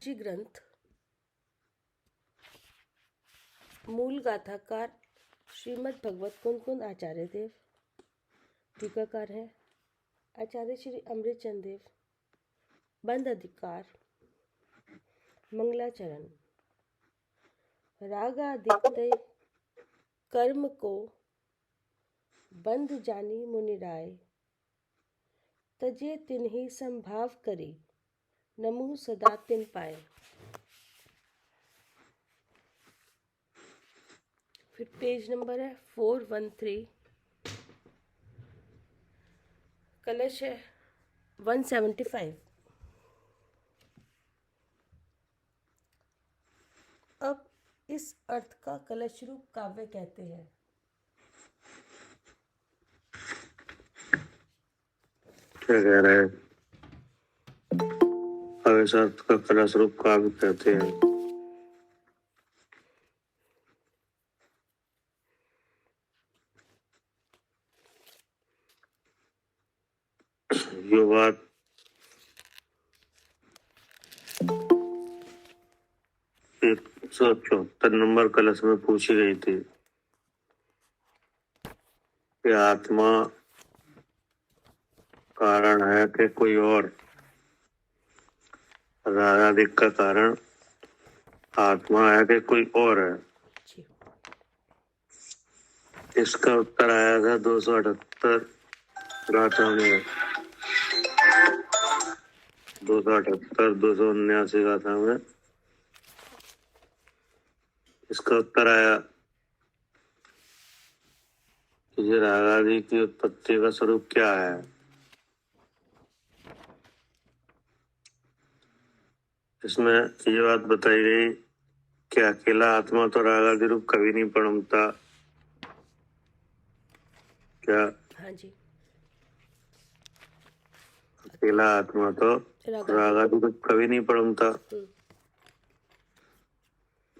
जी ग्रंथ मूल गाथाकार श्रीमद् भगवत कौन आचार्य देव। टीकाकार हैं आचार्य श्री अमृतचंद देव। बंद अधिकार मंगलाचरण। रागादित्य कर्म को बंध जानी मुनि राय, तजे तिन्हि संभाव करी, नमु सदा तिन पाए। फिर पेज नंबर है 413, कलश है 175। अब इस अर्थ का कलश रूप काव्य कहते हैं। क्या कह रहे हैं? अब इस अर्थ का कलश रूप काव्य कहते हैं। ये बात 174 नंबर कलश में पूछी गई थी कि आत्मा कारण है कि कोई और। रागादिक का कारण आत्मा है कि कोई और है। इसका उत्तर आया था 278 गाथा में, 278 279 गाथा में इसका उत्तर आया कि ये रागादि की उत्पत्ति का स्वरूप क्या है। इसमें ये बात बताई गई कि अकेला आत्मा तो रागादि रूप कभी नहीं पनपता। क्या? हाँ जी। अकेला आत्मा तो रागादि रूप कभी नहीं पनपता।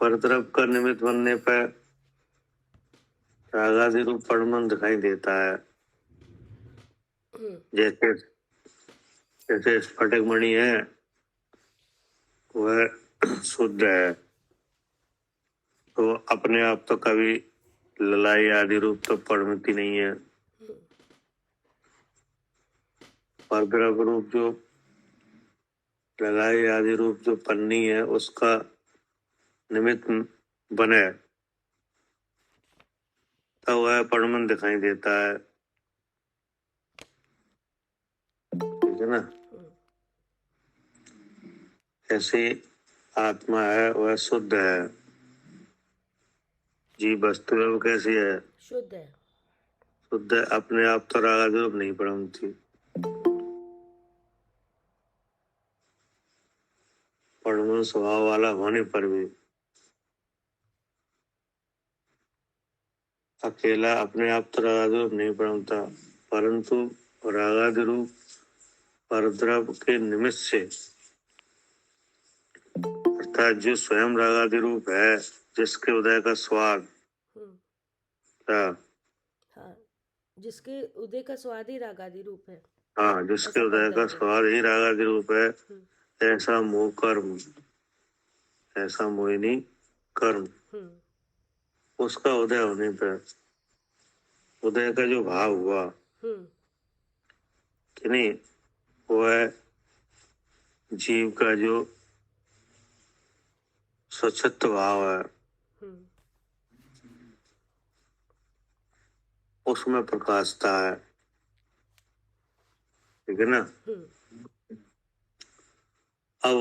परद्रव्य का निमित्त बनने पर रागादि रूप परिणाम दिखाई देता है। जैसे जैसे स्फटिक मणि है वह शुद्ध है, तो अपने आप तो कभी ललाई आदि रूप तो परिणति नहीं है। परद्रव्य रूप जो ललाई आदि रूप जो पन्नी है उसका निमित्त बने तब वह परिणाम दिखाई देता है। ठीक है ना? ऐसी आत्मा है वह शुद्ध है। जीव वस्तु है वो कैसी है? शुद्ध है। शुद्ध है, अपने आप तो रागादि रूप नहीं पनपती। परिणाम स्वभाव वाला होने पर भी अकेला अपने आप तो रागादि रूप नहीं पनपता, परंतु रागादि रूप परद्रव्य के निमित्त से अर्थात जो स्वयं रागादि रूप है, जिसके उदय का स्वाद हाँ, जिसके उदय का स्वाद ही रागादि रूप है। हाँ, जिसके उदय का स्वाद ही रागादि रूप है, ऐसा मोह कर्म, ऐसा मोहिनी कर्म, उसका उदय होने पर उदय का जो भाव हुआ कि नहीं, वह जीव का जो स्वच्छत्व भाव है उसमें प्रकाशता है। ठीक है ना? अब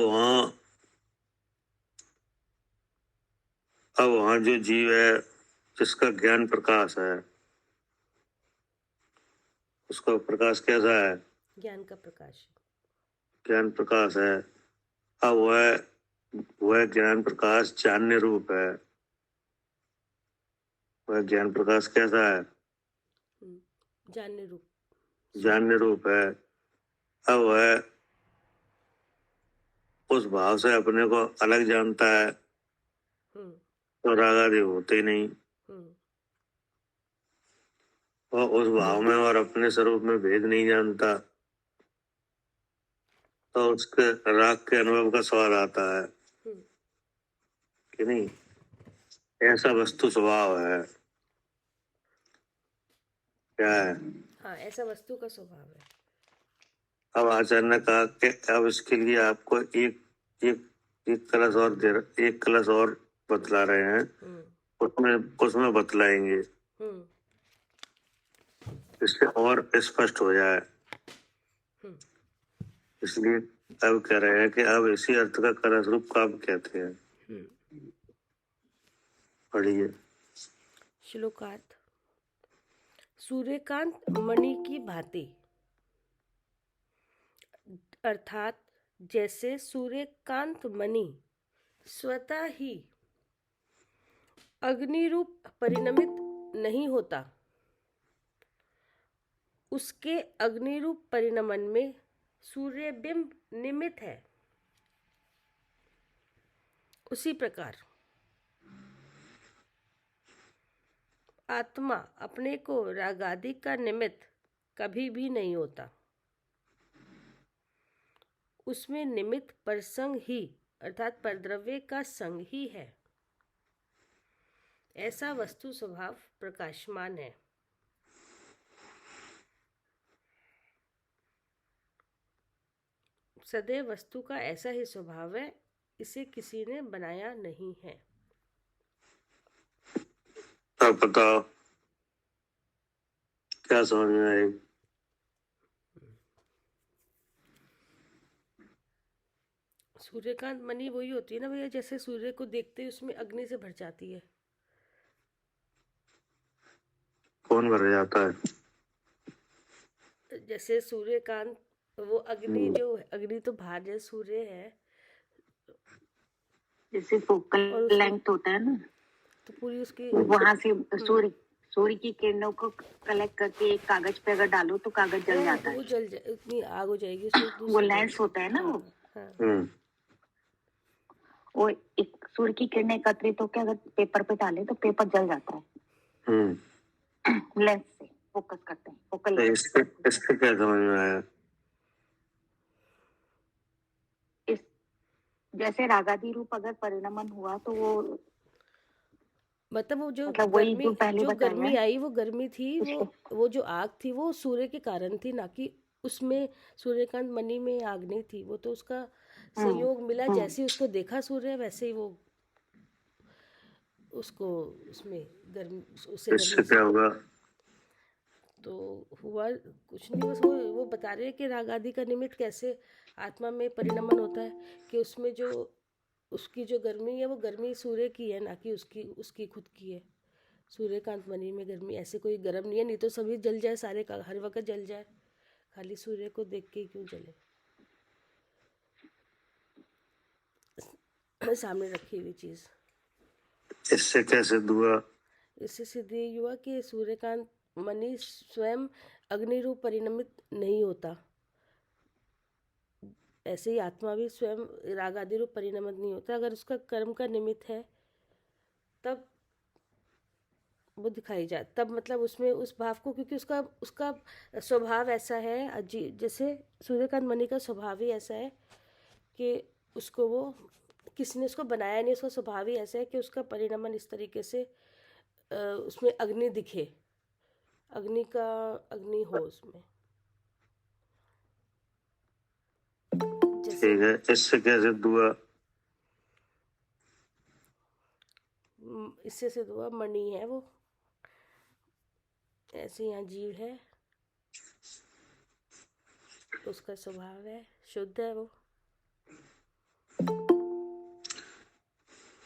वहां जो जीव है जिसका ज्ञान प्रकाश है, उसका प्रकाश कैसा है? ज्ञान का प्रकाश। ज्ञान प्रकाश है। अब वह ज्ञान प्रकाश जानने रूप है। वह ज्ञान प्रकाश कैसा है? जानने रूप है। अब वह उस भाव से अपने को अलग जानता है तो रागादि होते ही नहीं। और उस भाव में और अपने स्वरूप में भेद नहीं जानता तो उसके राग के अनुभव का स्वाद आता है कि नहीं। ऐसा वस्तु स्वभाव है। क्या है? हाँ, ऐसा वस्तु का स्वभाव है। अब आचार्य ने कहा कि अब इसके लिए आपको एक एक एक कलश और एक कलश और बतला रहे हैं, उसमें उसमें बतलाएंगे इससे और स्पष्ट हो जाए। इसलिए अब कह रहे हैं कि अब इसी अर्थ का कलश रूप काव्य कहते हैं। पढ़िए। श्लोकार्थ। सूर्यकांत मणि की भांति, अर्थात जैसे सूर्यकांत मणि स्वतः ही अग्नि रूप परिणमित नहीं होता, उसके अग्नि रूप परिणमन में सूर्यबिंब निमित्त है, उसी प्रकार आत्मा अपने को रागादि का निमित्त कभी भी नहीं होता, उसमें निमित्त परसंग ही अर्थात परद्रव्य का संग ही है। ऐसा वस्तु स्वभाव प्रकाशमान है। सदैव वस्तु का ऐसा ही स्वभाव है, इसे किसी ने बनाया नहीं है। अब बताओ क्या समझ में आएगी? सूर्यकांत मणि वही होती है ना भैया, जैसे सूर्य को देखते ही उसमें अग्नि से भर जाती है। कौन भर जाता है? जैसे सूर्यकांत वो अग्नि जो अग्नि तो बाहर जैसे सूर्य है, जैसे फोकल लेंथ होता है ना, तो पूरी उसकी वहां से सूर्य की किरणों को कलेक्ट करके एक कागज पे अगर डालो तो कागज जल जाता है। वो जल जाए, इतनी आग हो जाएगी उसमें। वो लेंस होता है ना। वो एक सूर्य की किरणें एकत्रित होकर अगर पेपर पे डाले तो पेपर जल जाता है। लेंस से फोकस करते हैं, फोकल लेंस। इससे क्या समझ में आया? जैसे रागादि रूप अगर परिणमन हुआ तो वो मतलब वो जो गर्मी आई, वो गर्मी थी, वो जो आग थी वो सूर्य के कारण थी, ना कि उसमें सूर्यकांत मणि में आग नहीं थी। वो तो उसका संयोग मिला, जैसे उसको देखा सूर्य वैसे ही वो उसको उसमें गर्मी उससे क्या होगा? तो हुआ कुछ नहीं, बस वो बता रहे हैं कि राग आदि का निमित्त कैसे आत्मा में परिणमन होता है, कि उसमें जो उसकी जो गर्मी है वो गर्मी सूर्य की है, ना कि उसकी खुद की है। सूर्यकांत मणि में गर्मी ऐसे कोई गर्म नहीं है, नहीं तो सभी जल जाए, सारे का हर वक्त जल जाए, खाली सूर्य को देख के क्यों जले। सामने रखी हुई चीज। इससे क्या सिद्ध हुआ? इससे सिद्ध ये हुआ कि सूर्यकांत मणि स्वयं अग्नि रूप परिणमित नहीं होता, ऐसे ही आत्मा भी स्वयं राग आदि रूप परिणमित नहीं होता। अगर उसका कर्म का निमित्त है तब वो दिखाई जाए, तब मतलब उसमें उस भाव को, क्योंकि उसका स्वभाव ऐसा है, जैसे सूर्यकांत मणि का स्वभाव ही ऐसा है कि उसको वो किसी ने उसको बनाया नहीं, उसका स्वभाव ही ऐसा है कि उसका परिणमन इस तरीके से उसमें अग्नि दिखे, अग्नि हो उसमें। ठीक है, इससे क्या सिद्ध हुआ? इससे सिद्ध हुआ मणि है वो, ऐसे यहाँ जीव है, उसका स्वभाव है, शुद्ध है वो।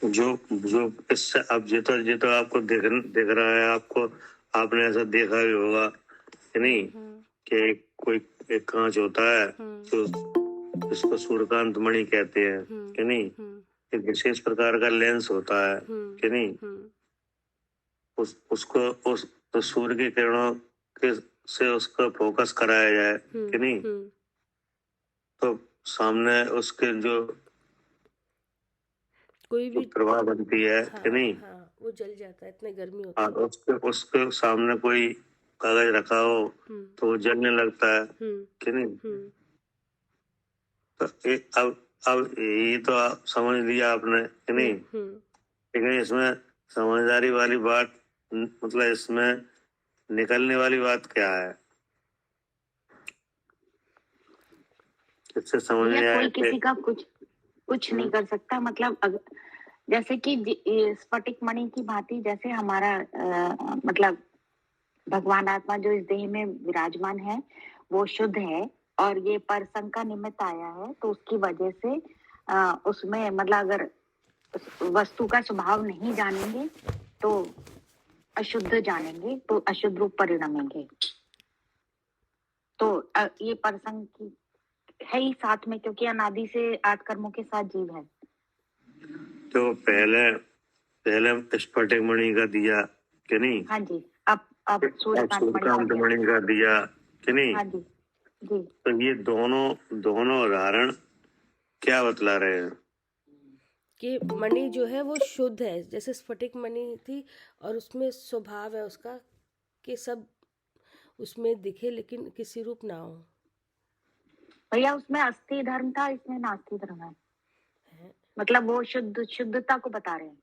जो इससे अब जितना आपको दिख रहा है, आपने ऐसा देखा भी होगा कि नहीं, कि कोई एक कांच होता है तो इसको सूर्यकांत मणि कहते हैं कि नहीं। एक विशेष प्रकार का लेंस होता है कि नहीं, उसको तो सूर्य की किरणों से उसका फोकस कराया जाए कि नहीं, तो सामने उसके जो कोई भी प्रभाव बनती है कि नहीं, वो जल जाता है, इतनी गर्मी होती है। उसके सामने कोई कागज रखा हो तो वो जलने लगता है कि नहीं। अब ये तो आप समझ लिया आपने कि नहीं, लेकिन इसमें समझदारी वाली बात, मतलब इसमें निकलने वाली बात क्या है, इससे समझ में आया कोई कि किसी का कुछ नहीं कर सकता। मतलब जैसे कि स्फटिक मणि की भांति जैसे हमारा मतलब भगवान आत्मा जो इस देह में विराजमान है वो शुद्ध है, और ये परसंग का निमित्त आया है, तो उसकी वजह से उसमें मतलब अगर उस वस्तु का स्वभाव नहीं जानेंगे तो अशुद्ध जानेंगे, तो अशुद्ध रूप परिणमेंगे। तो ये परसंग की है ही साथ में, क्योंकि अनादि से 8 कर्मों के साथ जीव है। तो पहले स्फटिक मणि का दिया कि नहीं? हाँ जी। अब सूर्यकांत मणि का दिया कि नहीं? हाँ जी जी। तो ये दोनों उदाहरण क्या बतला रहे हैं कि मणि जो है वो शुद्ध है, जैसे स्फटिक मणि थी और उसमें स्वभाव है उसका कि सब उसमें दिखे लेकिन किसी रूप ना हो। भैया उसमें अस्थि धर्म था, इसमें नास्ति धर्म है। मतलब वो शुद्धता को बता रहे हैं।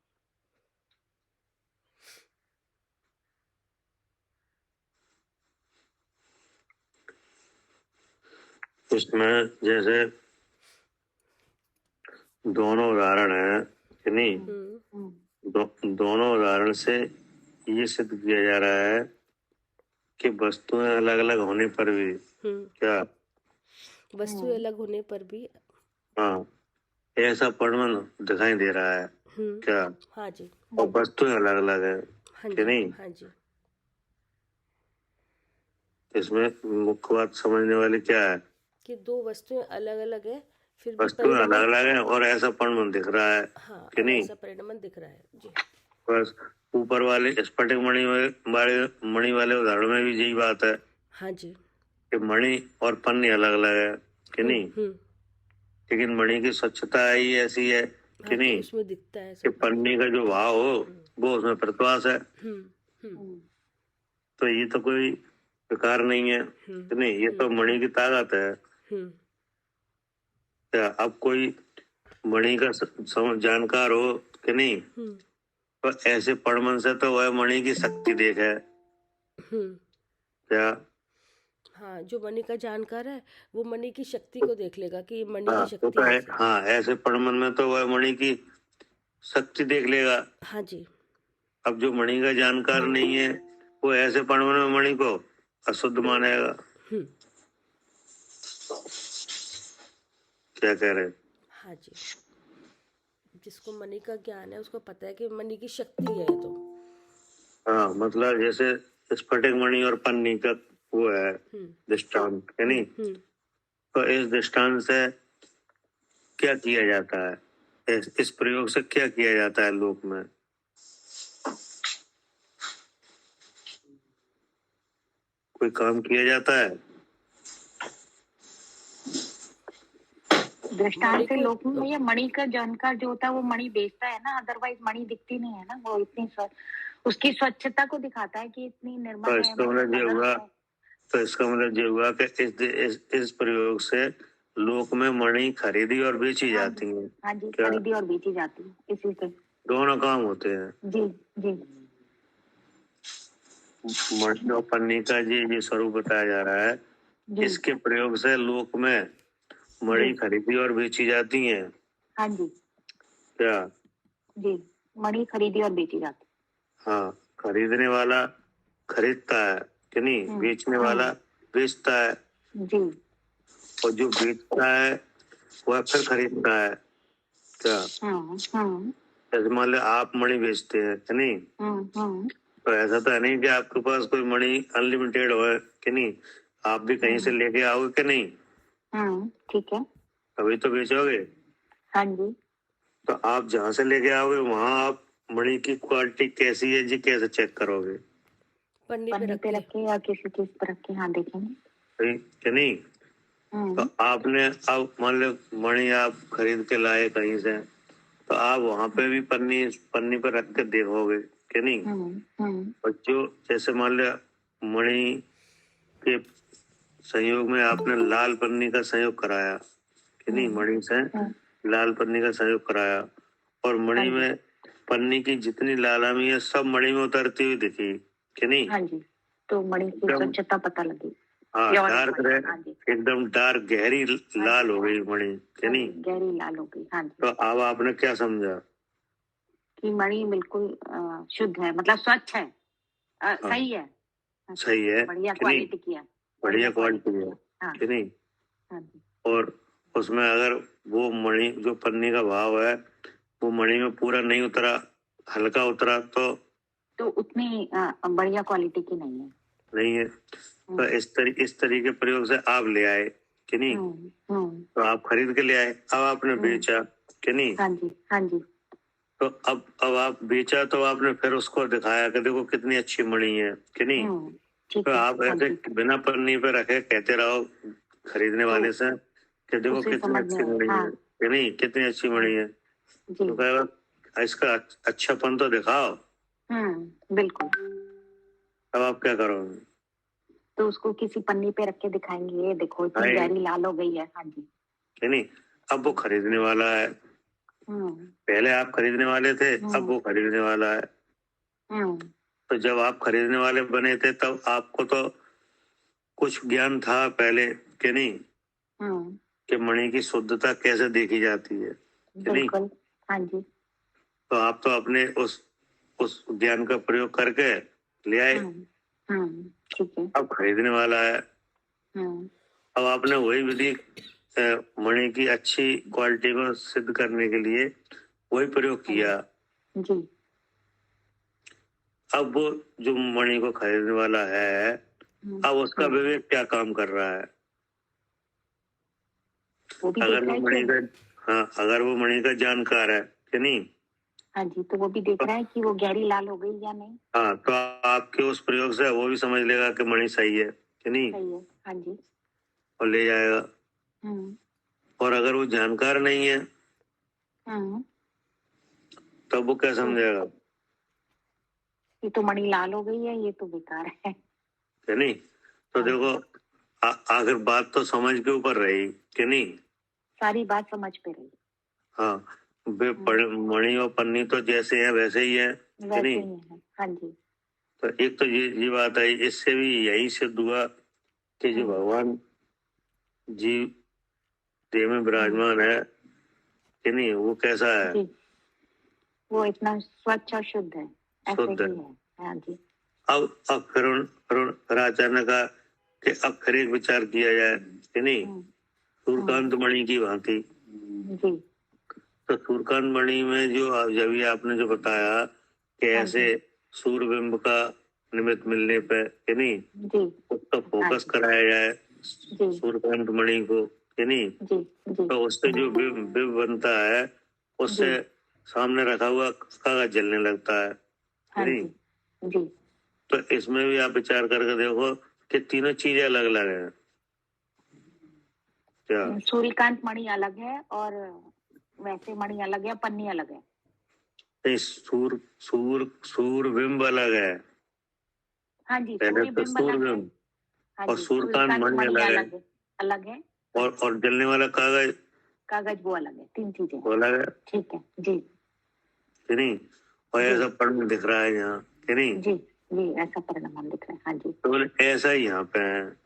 इसमें जैसे दोनों उदाहरण है कि नहीं? दोनों उदाहरण से ये सिद्ध किया जा रहा है कि वस्तुएं अलग अलग होने पर भी क्या वस्तुएं अलग होने पर भी हाँ ऐसा परिणाम दिखाई दे रहा है क्या? हाँ जी। और वस्तुएं अलग अलग है कि नहीं? हाँ जी। इसमें मुख्य बात समझने वाली क्या है कि दो वस्तुएं अलग अलग है, फिर भी वस्तुएं अलग अलग है और ऐसा परिणाम दिख रहा है हाँ, कि नहीं? ऐसा परिणाम दिख रहा है जी। बस ऊपर वाले स्फटिक मणि वाले उदाहरण में भी यही बात है। हाँ जी। कि मणि और पन्नी अलग अलग है कि नहीं? लेकिन मणि की स्वच्छता ही ऐसी है कि नहीं? उसमें दिखता है कि पन्नी का जो भाव हो वो उसमें प्रकाश है। तो ये तो कोई बेकार नहीं है कि नहीं? ये तो मणि की ताकत है। क्या अब कोई मणि का जानकार हो कि नहीं, तो ऐसे पढ़मन से तो वह मणि की शक्ति देखे क्या? हाँ, जो मणि का जानकार है वो मणि की शक्ति को देख लेगा कि मणि की शक्ति तो ऐसी है। हाँ ऐसे पढ़मन में तो वह मणि की शक्ति देख लेगा। हाँ जी। अब जो मणि का जानकार नहीं है वो ऐसे पढ़मन में मणि को अशुद्ध मानेगा। क्या कह रहे? हाँ जी। जिसको मणि का ज्ञान है उसको पता है कि मणि की शक्ति है तो। हाँ मतलब जैसे स्फटिक मणि और पन्नी का वो है दृष्टांत है नहीं? तो इस दृष्टांत से क्या किया जाता है, इस प्रयोग से क्या किया जाता है लोक में? कोई काम किया जाता है दृष्टांत से लोक में? ये मणि का जानकार जो होता है वो मणि बेचता है ना, अदरवाइज मणि दिखती नहीं है ना। वो इतनी उसकी स्वच्छता को दिखाता है कि इतनी निर्मल तो है। इसका मतलब ये हुआ कि इस प्रयोग से लोक में मणि खरीदी और बेची जाती है। हाँ जी, खरीदी और बेची जाती है, इसी से दोनों काम होते हैं। जी जी। मणि और पन्नी का ये स्वरूप बताया जा रहा है। इसके प्रयोग से लोक में मणि खरीदी और बेची जाती है। हाँ जी। क्या? जी, मणि खरीदी और बेची जाती है। हाँ, खरीदने वाला खरीदता है कि नहीं, बेचने वाला बेचता है जी। और जो बेचता है वह फिर खरीदता है। क्या? जैसे मान लो आप मणि बेचते हैं कि नहीं, तो ऐसा तो है नहीं कि आपके पास कोई मणि अनलिमिटेड हो कि नहीं, आप भी कहीं से लेके आओगे कि नहीं? ठीक है, तभी तो बेचोगे। हाँ जी। तो आप जहाँ से लेके आओगे वहां आप मणि की क्वालिटी कैसी है जी कैसे चेक करोगे? पन्नी पे रख के या किसी चीज पर रख के, हाँ देखेंगे कि नहीं? तो आपने अब मान लो मणि आप खरीद के लाए कहीं से, तो आप वहां पे भी पन्नी पर रख के देखोगे कि नहीं? और जो जैसे मान लो मणि के संयोग में आपने लाल पन्नी का संयोग कराया कि कि नहीं, मणि से लाल पन्नी का संयोग कराया और मणि में पन्नी की जितनी लालामी है सब मणि में उतरती हुई दिखी कि नहीं। हाँ जी, तो मणि की स्वच्छता पता लगी। हाँ, डार्क रेड, हाँ जी, एकदम डार्क गहरी लाल हो गई मणि कि नहीं, गहरी लाल हो गई। हाँ जी, तो अब आपने क्या समझा कि मणि बिल्कुल शुद्ध है, मतलब स्वच्छ है, सही है, सही है बढ़िया कि नहीं, क्वालिटी की है, बढ़िया क्वालिटी है हाँ कि नहीं। हाँ जी, और उसमें अगर वो मणि जो पन्नी का भाव है वो मणि में पूरा नहीं उतरा, हल्का उतरा तो उतनी बढ़िया क्वालिटी की नहीं है। नहीं है। तो इस तरीके प्रयोग से आप ले आए कि नहीं, तो आप खरीद के ले आए, अब आपने बेचा कि नहीं। हाँ जी, हाँ जी, तो अब आप बेचा तो आपने फिर उसको दिखाया कि देखो कितनी अच्छी मणि है कि नहीं। तो आप ऐसे बिना पन्नी पे रखे कहते रहो खरीदने वाले से कि देखो कितनी अच्छी मणि है कि नहीं, कितनी अच्छी मणि है, तो कहेगा इसका अच्छापन तो दिखाओ। बिल्कुल। अब आप क्या करोगे, तो उसको किसी पन्नी पे रख के दिखाएंगे, ये देखो इतनी गहरी लाल हो गई है। हाँ जी, कि नहीं। अब वो खरीदने वाला है, पहले आप खरीदने वाले थे, अब वो खरीदने वाला है। तो जब आप खरीदने वाले बने थे तब आपको तो कुछ ज्ञान था पहले कि नहीं, कि मणि की शुद्धता कैसे देखी जाती है कि नहीं। हाँ जी, तो आप तो अपने उस ज्ञान का प्रयोग करके ले आए, ठीक है। अब खरीदने वाला है, अब आपने वही विधि मणि की अच्छी क्वालिटी को सिद्ध करने के लिए वही प्रयोग किया। जी, अब वो जो मणि को खरीदने वाला है अब उसका विवेक क्या काम कर रहा है, वो भी अगर देख वो रहा मणि है का, हाँ, अगर वो मणि का जानकार है कि नहीं। हाँ जी, तो वो भी देख रहा है कि वो गहरी लाल हो गई या नहीं। हाँ, तो आपके उस प्रयोग से वो भी समझ लेगा कि मणि सही है कि नहीं, सही है। हाँ जी, और ले जाएगा। और अगर वो जानकार नहीं है तब वो क्या समझेगा, ये तो मणि लाल हो गई है, ये तो बेकार है कि नहीं। तो देखो आखिर बात तो समझ के ऊपर रही कि नहीं, सारी बात समझ पे रही। हाँ, मणि और पन्नी तो जैसे है वैसे ही है कि नहीं। हाँ जी, तो एक तो ये बात आई, इससे भी यही सिद्ध हुआ कि जो भगवान जीव देह में विराजमान है कि नहीं, वो कैसा है, जी, वो इतना स्वच्छ और शुद्ध है, शुद्ध है। हाँ जी, अब फिर आचार्य का कि अब फिर एक विचार किया जाए कि नहीं, सूर्यकांत मणि की भांति। जी, तो सूर्यकांत मणि में जो जब भी आपने जो बताया कि ऐसे सूर्यबिंब का निमित्त मिलने पे कि नहीं, उसका फोकस कराया जाए सूर्यकांत मणि को कि नहीं, तो उससे जो बिंब बनता है उससे सामने रखा हुआ कागज जलने लगता है कि नहीं। तो इसमें भी आप विचार करके देखो कि तीनों चीजें अलग अलग हैं क्या, सूर्यकांत मणि अलग है और वैसे मणि अलग है, पन्नी अलग है। नहीं, सूर्यबिंब अलग है। हाँ जी, पहले तो सूर्यबिंब और सूर्यकांत मणि अलग है और जलने वाला कागज वो अलग है, तीन चीजें वो अलग है, ठीक है जी, कि नहीं। और ऐसा परिणाम दिख रहा है यहाँ कि नहीं, जी जी, ऐसा परिणाम दिख रहा है। हाँ जी, तो बोले ऐसा ही यहाँ पे है।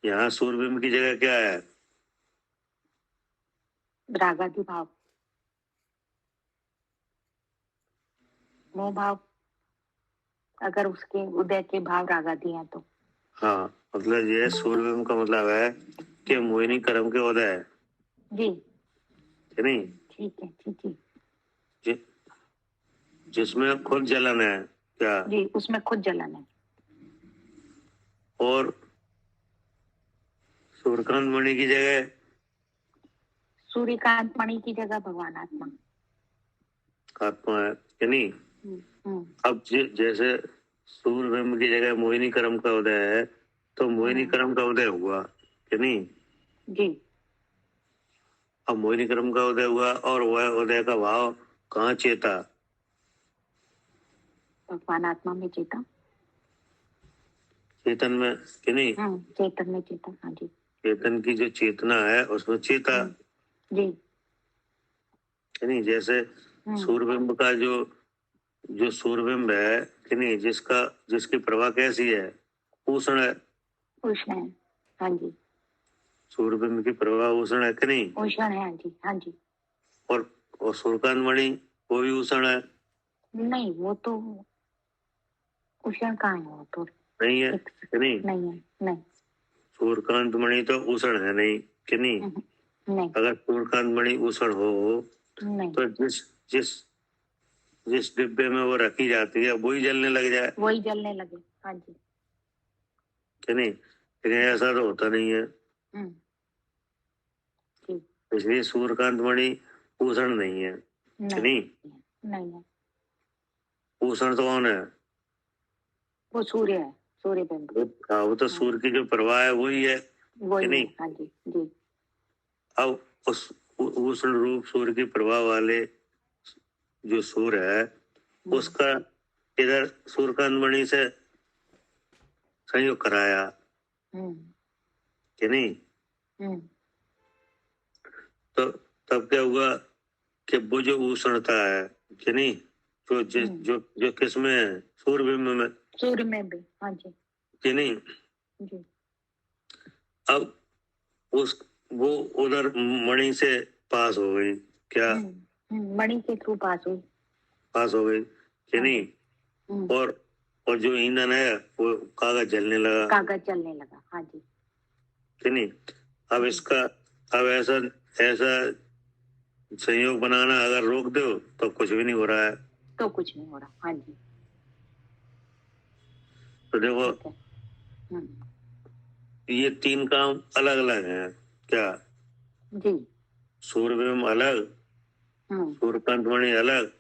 यहाँ सूर्यबिंब की जगह क्या है, रागादि भाव, मोह भाव, अगर उसके उदय के भाव रागादि हैं तो। हाँ, मतलब ये सूर्यबिंब का मतलब है कि मोहिनी कर्म के उदय है जी, कि नहीं। ठीक है, ठीक है जिसमें खुद जलन है क्या, जी, उसमें खुद जलन है। और सूर्यकांत मणि की जगह, सूर्यकांत मणि की जगह भगवान आत्मा है कि नहीं। अब जैसे सूर्यबिंब की जगह मोहिनी कर्म का उदय है तो मोहिनी कर्म का उदय हुआ कि नहीं जी, अब मोहिनी कर्म का उदय हुआ और वह उदय का भाव कहाँ चेता, भगवान आत्मा में चेता, चेतन में कि नहीं। चेतन में चेता। हाँ जी, चेतन की जो चेतना है उसमें चेता, जी। है नहीं। जैसे सूर्यबिंब का जो सूर्यबिंब है कि नहीं, जिसकी प्रभा कैसी है, उष्ण है। उष्ण है, हाँ जी। सूर्यबिंब की प्रभा उष्ण है कि नहीं। उष्ण है, हाँ जी, हाँ जी। और सूर्यकांत मणि वो भी उष्ण है। नहीं, वो तो उष्ण कहाँ है, वो तो नहीं है कि नहीं। नहीं है, नहीं। सूर्यकांत मणि तो उष्ण है नहीं कि नहीं। नहीं, अगर सूर्यकांत मणि उष्ण हो नहीं। तो जिस जिस डिब्बे में वो रखी जाती है वही जलने लग जाए, वही जलने लगे, हाँ जी। कि नहीं। लेकिन ऐसा तो होता नहीं है। जी। इसलिए सूर्यकांत मणि उष्ण नहीं है कि नहीं। नहीं है। उष्ण तो कौन है, वो सूर्य है, सूर्यबिंब। वो तो सूर्य की जो प्रभा है वही है कि वही नहीं। है, हाँ जी, जी। अब उस उष्ण रूप सूर्य की प्रभा वाले जो सूर्य है उसका इधर सूर्यकांत मणि से संयोग कराया कि नहीं। तो तब क्या हुआ कि वो जो उष्णता है कि नहीं, जो किसमें है, सूर्यबिंब में, सूर्य में भी, हाँ जी, कि नहीं। जी। अब वो उधर मणि से पास हो गई, क्या मणि के थ्रू पास हो गई कि नहीं। और जो ईंधन है वो कागज जलने लगा, हाँ जी, कि नहीं। अब ऐसा संयोग बनाना अगर रोक दो तो कुछ भी नहीं हो रहा है। हाँ जी। तो देखो ये तीन काम अलग अलग हैं, क्या जी। सूर्यबिंब अलग, सूर्यकांत मणि अलग,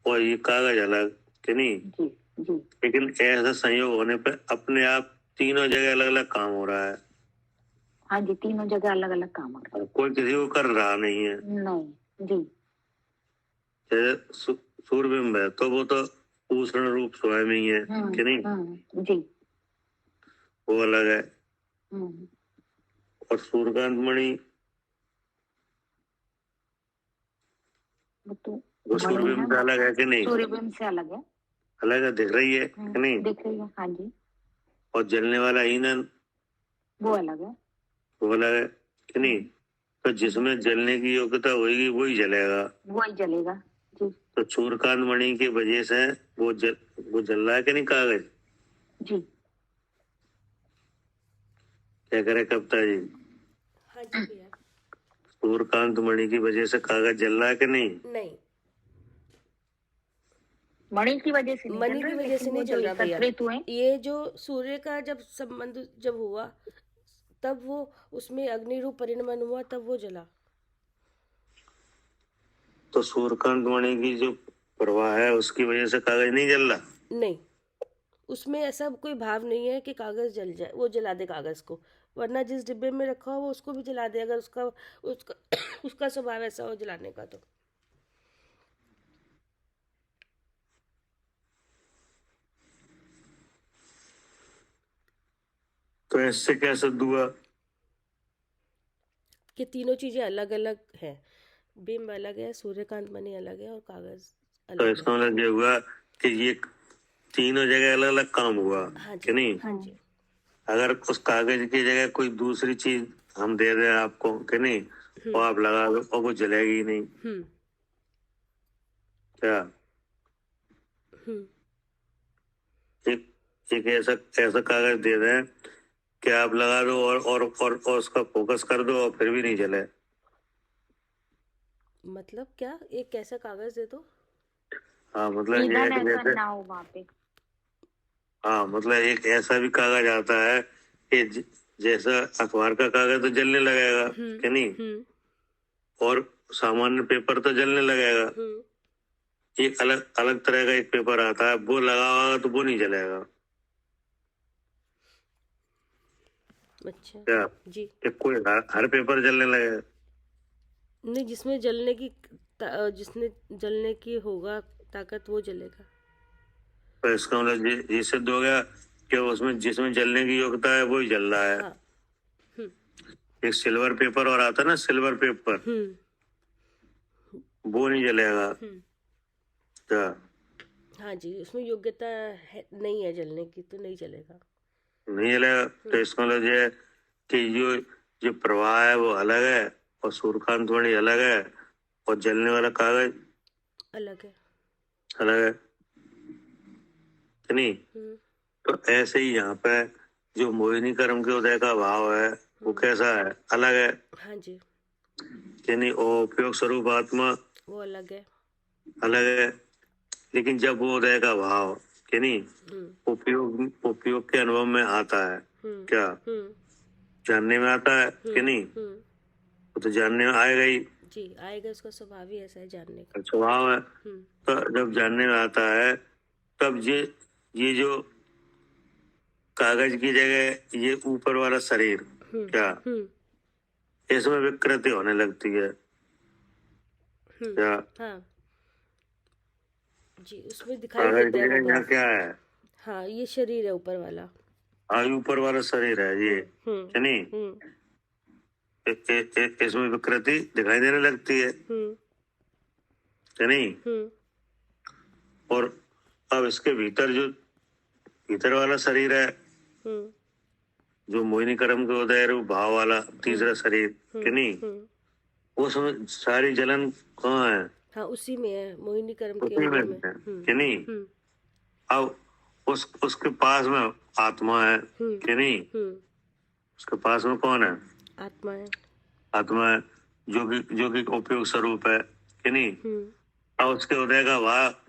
और ये कागज अलग, कि नहीं। जी, जी। लेकिन ऐसा संयोग होने पे अपने आप तीनों जगह अलग अलग काम हो रहा है। हाँ जी, तीनों जगह अलग अलग काम हो रहा है। कोई किसी को कर रहा नहीं है। नहीं, जी। जैसे सूर्यबिंब है तो वो तो उष्ण रूप स्वयं ही है कि नहीं। जी। वो अलग है। और सूर्यकांत मणि वो सूर्यबिंब से अलग है कि नहीं। सूर्यबिंब से अलग है, अलग है, दिख रही है कि नहीं। दिख रही है, हाँ जी। और जलने वाला ईंधन वो अलग है, वो अलग है कि नहीं। तो जिसमें जलने की योग्यता होगी वही जलेगा, जी। तो सूर्यकांत मणि की वजह से वो जल रहा है कि नहीं कागज। जी। क्या करे कविता जी। हाँ जी भैया। सूर्यकांत मणि की वजह से कागज जल रहा है कि नहीं। नहीं, मणि की वजह से मणि की वजह से नहीं जल रहा भैया। ये जो सूर्य का जब संबंध जब हुआ तब वो उसमें अग्नि रूप परिणमन हुआ, तब वो जला। तो सूर्यकांत मणि की जो प्रवाह है उसकी वजह से कागज नहीं जल रहा। नहीं, उसमें ऐसा कोई भाव नहीं है कि कागज जल जाए, वो जला दे कागज को, वरना जिस डिब्बे में रखा हो वो उसको भी जला दे, अगर उसका उसका उसका स्वभाव ऐसा हो जलाने का। तो इससे क्या सिद्ध हुआ कि तीनों चीजें अलग अलग हैं, बिंब अलग है, सूर्यकांत मणि अलग है और कागज तो अलग इसका है। मतलब ये हुआ कि ये तीनों जगह अलग अलग काम हुआ, हाँ जी, कि नहीं। हाँ जी। अगर उस कागज की जगह कोई दूसरी चीज हम दे दें आपको, कि नहीं, और आप लगा दो और वो जलेगी ही नहीं, क्या। एक ऐसा कागज दे दें कि आप लगा दो और उसका फोकस कर दो और फिर भी नहीं जले। मतलब क्या, एक कैसा कागज दे दो। हाँ मतलब जैसे ना हो वहाँ पे। हाँ मतलब एक ऐसा भी कागज आता है कि जैसा अखबार का कागज तो जलने लगेगा, कि नहीं, और सामान्य पेपर तो जलने लगेगा। एक अलग अलग तरह का एक पेपर आता है, वो लगा होगा तो वो नहीं जलेगा। अच्छा, क्या जी। कि कोई हर पेपर जलने लगेगा। नहीं, जिसने जलने की होगा ताकत वो जलेगा। तो इसका मतलब ये सिद्ध हो गया कि उसमें जिसमें जलने की योग्यता है वही जल रहा है। हाँ, एक सिल्वर पेपर और आता ना, सिल्वर पेपर, वो नहीं जलेगा। क्या? हाँ जी, उसमें योग्यता नहीं है जलने की, तो नहीं जलेगा। नहीं जलेगा। तो इसका मतलब ये है कि जो प्रवाह है वो अलग है और सूर्यकांत मणि अलग है और जलने वाला कागज अलग है। अलग है कि नहीं? तो ऐसे ही यहाँ पे जो मोहिनी कर्म के उदय का भाव है वो कैसा है? अलग है। हाँ जी, कि नहीं? और उपयोग स्वरूप आत्मा वो अलग है। अलग है। लेकिन जब वो उदय का भाव कि नहीं उपयोग के अनुभव में आता है, क्या जानने में आता है कि नहीं? वो तो जानने में आएगा ही, जी आएगा, उसका स्वभाव ही ऐसा है जानने का। स्वभाव है। तो जब जानने में आता है तब ये जो कागज की जगह ये ऊपर वाला शरीर क्या इसमें विकृति होने लगती है क्या? हाँ जी, उसमें दिखाई कागज की देता है जगह वो यहाँ भाव। क्या है? हाँ, ये शरीर है ऊपर वाला। ऊपर वाला शरीर है ये कि नहीं? इसमें विकृति दिखाई देने लगती है कि नहीं? और अब इसके भीतर वाला शरीर है जो मोहिनी कर्म के उदय रूप भाव वाला तीसरा शरीर कि नहीं? उसमें सारी जलन कहाँ है? हाँ, उसी में है, मोहिनी कर्म के उसी में उदय में। है कि नहीं? अब उसके पास में आत्मा है कि नहीं? उसके पास में कौन है? आत्मा है। आत्मा है जो कि उपयोग स्वरूप है कि नहीं? अब उसके उदय का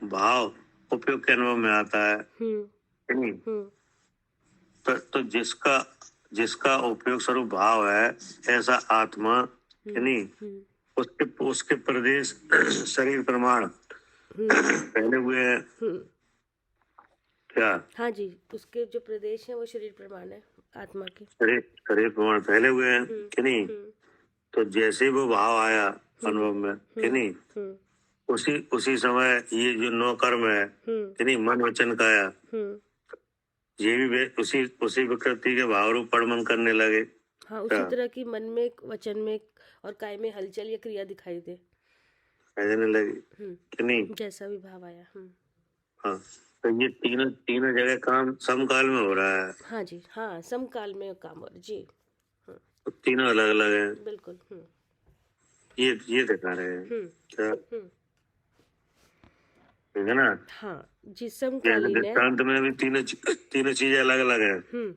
भाव उपयोग के अनुभव में आता है कि नहीं? तो जिसका उपयोग स्वरूप भाव है ऐसा आत्मा कि नहीं उसके प्रदेश शरीर प्रमाण पहले हुए हैं क्या? हाँ जी, उसके जो प्रदेश है वो शरीर प्रमाण है आत्मा के। शरीर प्रमाण पहले हुए हैं कि नहीं? तो जैसे वो भाव आया अनुभव में कि नहीं उसी समय ये जो 9 कर्म है कि नहीं मन वचन काया ये भी उसी विकृति के भाव रूप परमन करने लगे। हाँ, उसी तरह की मन में, वचन में और काय में हलचल या क्रिया दिखाई देने लगी कि नहीं? जैसा भी भाव आया। हाँ, तो ये तीनों जगह काम समकाल में हो रहा है। हाँ जी, हाँ, समकाल में काम हो रहा है जी। तो तीनों अलग अलग हैं। बिल्कुल। ये दिखा रहे हैं क्या? ठीक है ना? हाँ जी, समकालीन है। दृष्टांत में भी तीनों चीजें अलग अलग है।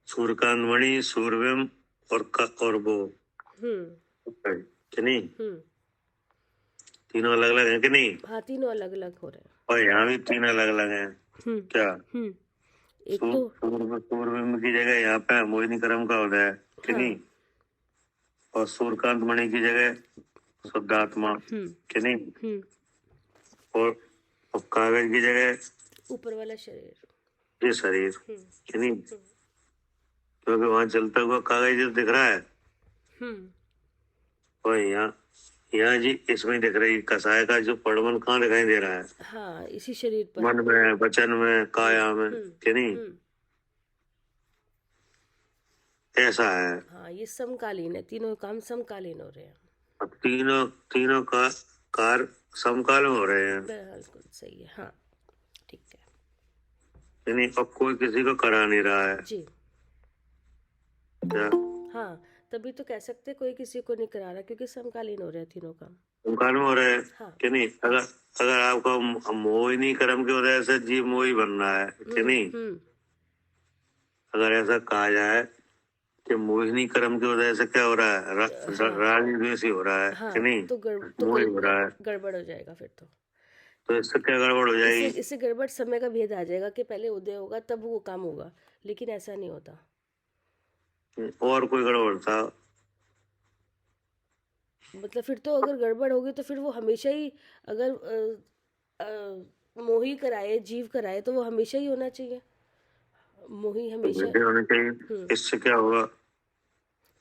सूर्यकांत मणि, सूर्यबिंब और वो कि नहीं तीनों अलग अलग है कि नहीं? हाँ, तीनों अलग अलग हो रहे हैं। और यहाँ भी तीन अलग अलग हैं क्या? एक तो सूर्यबिंब की जगह यहाँ पे मोहिनी कर्म का उदय है कि नहीं? और सूर्यकांत मणि की जगह शुद्ध आत्मा कि नहीं? और कागज की जगह ऊपर वाला शरीर, ये शरीर कि नहीं? क्योंकि वहां चलता हुआ कागज जो दिख रहा है और यहाँ जी इसमें दिख रही कसाय का जो पड़मन कहाँ दिखाई दे रहा है? हाँ, इसी शरीर पर, मन में, वचन में, काया में कि नहीं? ऐसा है। हाँ, ये समकालीन है, तीनों काम समकालीन हो रहे हैं। अब तीनों का कार्य समकाल में हो रहे हैं। बिल्कुल सही है। हाँ, ठीक है। यानी अब कोई किसी को करा नहीं रहा है जी। क्या? हाँ, तभी तो कह सकते कोई किसी को नहीं करा रहा, क्योंकि समकालीन हो रहे हैं तीनों काम। समकाल में हो रहे हैं हाँ। कि नहीं? अगर आपका मोहिनी कर्म की वजह से जीव मोही बन रहा है कि नहीं? अगर ऐसा कहा जाए कि मोहिनी कर्म की वजह से क्या हो रहा है? राग द्वेषी हो रहा है कि नहीं? तो मोही हो रहा है, गड़बड़ हो जाएगा फिर तो इससे क्या गड़बड़ हो जाएगी? इससे गड़बड़ समय का भेद आ जाएगा कि पहले उदय होगा तब वो काम होगा, लेकिन ऐसा नहीं होता। और कोई गड़बड़ था मतलब फिर तो अगर गड़बड़ होगी तो फिर वो हमेशा ही, अगर मोही कराए, जीव कराए, तो वो हमेशा ही होना चाहिए, मोही हमेशा होना चाहिए। इससे क्या होगा?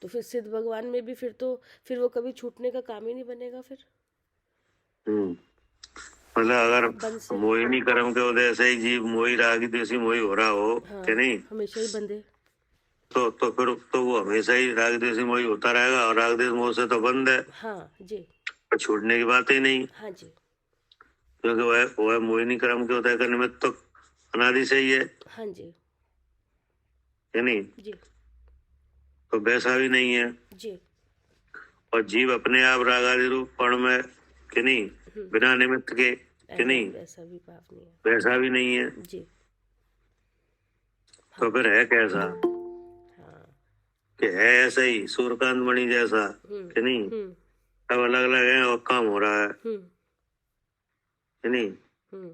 तो फिर सिद्ध भगवान में भी फिर वो कभी छूटने का काम ही नहीं बनेगा फिर। मतलब अगर मोहिनी कर्म के उदय से ही जीव मोही रागी द्वेषी मोही हो रहा हो कि नहीं? हमेशा ही बंधे। तो फिर तो वो हमेशा ही राग द्वेष मोही होता रहेगा, और राग द्वेष मोह से तो बंद है, हाँ जी, पर छूटने की बात ही नहीं, हाँ जी, क्योंकि वह मोहिनी क्रम के उदय का निमित्त तो अनादि से ही है हाँ जी, नहीं? जी, तो वैसा भी नहीं है। जी, और जीव अपने आप राग आदि रूप पण में कि नहीं, बिना निमित्त के कि ऐसा नहीं, वैसा भी पाप नहीं है। वैसा भी नहीं है। जी, तो फिर है कैसा? हाँ, कि है ऐसा ही सूर्यकांत मणि जैसा कि नहीं, हम्म, सब अलग अलग है और काम हो रहा है हम्म, कि नहीं? हम्म।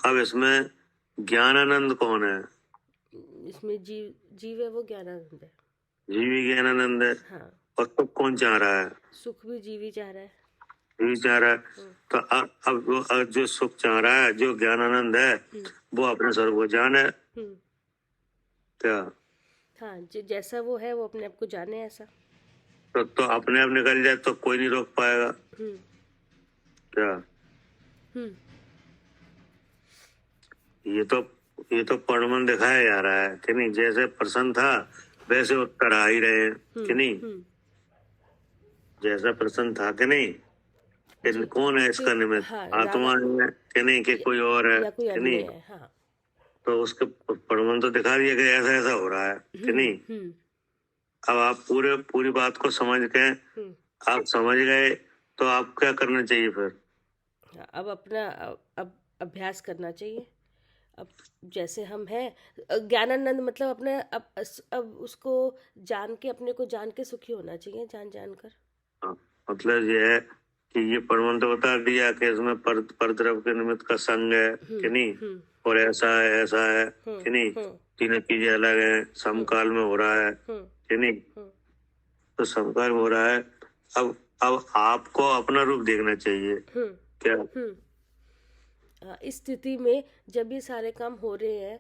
अब इसमें ज्ञानानंद कौन है? इसमें जीव है, वो ज्ञानानंद है। जीवी ज्ञानानंद है। हाँ, और सुख कौन चाह रहा है? सुख भी जीव ही चाह रहा है। जीवी चाह रहा है। तो अब जो सुख चाह रहा है, जो ज्ञानानंद है, वो अपने स्वरूप को जाने क्या? हाँ, जैसा वो है वो अपने आप को जाने ऐसा। तो अपने आप निकल जाए तो कोई नहीं रोक पाएगा क्या? हम्म, ये तो परमन दिखाया जा रहा है कि नहीं, जैसे प्रश्न था वैसे उत्तर आ ही रहे हैं कि नहीं, जैसा प्रश्न था कि नहीं, कि कौन है इसका निमित्त? हाँ, आत्मा है कि नहीं, कि कोई और है या कोई कि अन्य नहीं? है। हाँ, तो उसके प्रमाण तो दिखा दिया कि ऐसा ऐसा हो रहा है कि नहीं। अब आप पूरी बात को समझ के आप समझ गए, तो आप क्या करना चाहिए फिर? अब अपना अब अभ्यास करना चाहिए। अब जैसे हम हैं, ज्ञानानंद मतलब अपने अब उसको जान के, अपने को जान के सुखी होना चाहिए, जान कर। मतलब ये है कि ये परमाणु तो बता दिया कि इसमें परद्रव के निमित्त का संग है कि नहीं, और ऐसा है कि नहीं, तीनों चीजें अलग हैं, समकाल में हो रहा है कि नहीं। तो समकाल में हो रहा है। अब आपको अपना रूप देखना चाहिए क्या? इस स्थिति में जब ये सारे काम हो रहे हैं,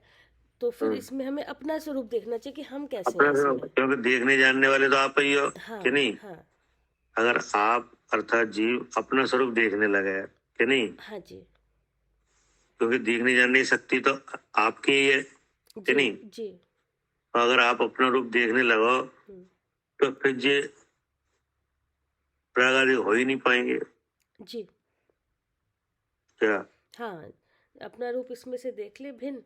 तो फिर इसमें हमें अपना स्वरूप देखना चाहिए कि हम कैसे हैं इसमें। क्योंकि देखने जानने वाले तो आप ही हो कि नहीं। हाँ, अगर आप अर्थात जीव अपना स्वरूप देखने लगे कि नहीं, हाँ जी, क्योंकि देखने जानने की शक्ति तो आपकी ही है कि नहीं। जी, तो अगर आप अपना रूप देखने लगो तो फिर ये राग आदि हो ही नहीं पाएंगे जी, क्या? हाँ, अपना रूप इसमें से देख ले भिन्न,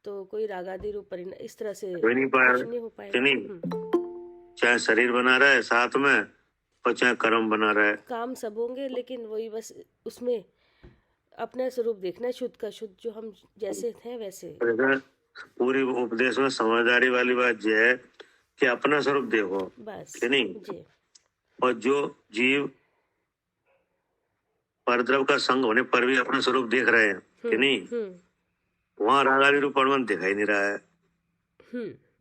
तो कोई राग आदि रूप परिणाम इस तरह से हो ही नहीं पाएगा कुछ नहीं हो कि पाएगा। नहीं। चाहे शरीर बना रहा है साथ में, और चाहे कर्म बना रहा है, काम सब होंगे, लेकिन वही बस उसमें अपना स्वरूप देखना है, शुद्ध का शुद्ध, जो हम जैसे थे वैसे। पूरी उपदेश में समझदारी वाली बात यह है कि अपना स्वरूप देखो बस कि नहीं। जी, और जो जीव परद्रव का संग होने पर भी अपना स्वरूप देख रहे हैं कि नहीं, वहां राग आदि रूप परमाणु दिखाई नहीं रहा है।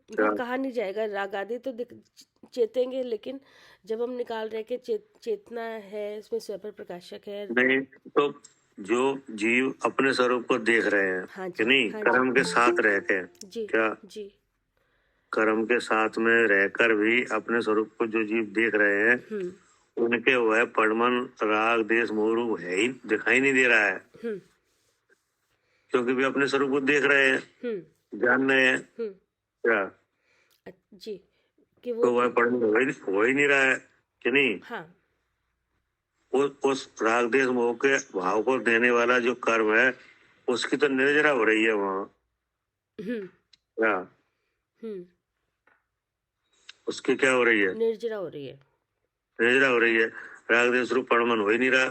वो कहा नहीं जाएगा, राग आदि तो चेतेंगे, लेकिन जब हम निकाल रहे हैं कि चेतना है, इसमें स्वयं प्रकाशक है नहीं, तो जो जीव अपने स्वरूप को देख रहे हैं हाँ कि जी, नहीं, हाँ कर्म जी, के साथ रह के जी, क्या, जी, कर्म के साथ में रहकर भी अपने स्वरूप को जो जीव देख रहे हैं, उनके वह परमन राग देश मोह रूप है ही दिखाई नहीं दे रहा है, क्योंकि वे अपने स्वरूप को देख रहे हैं, जान रहे हैं क्या। जी, कि तो वह परमन हो ही नहीं रहा है कि नहीं। हाँ, उस राग देश मोह के भाव को देने वाला जो कर्म है, उसकी तो निर्जरा हो रही है वहां क्या। उसकी क्या हो रही है? निर्जरा हो रही है। निर्जरा हो रही है। राग देश रूप परमन हो ही नहीं रहा।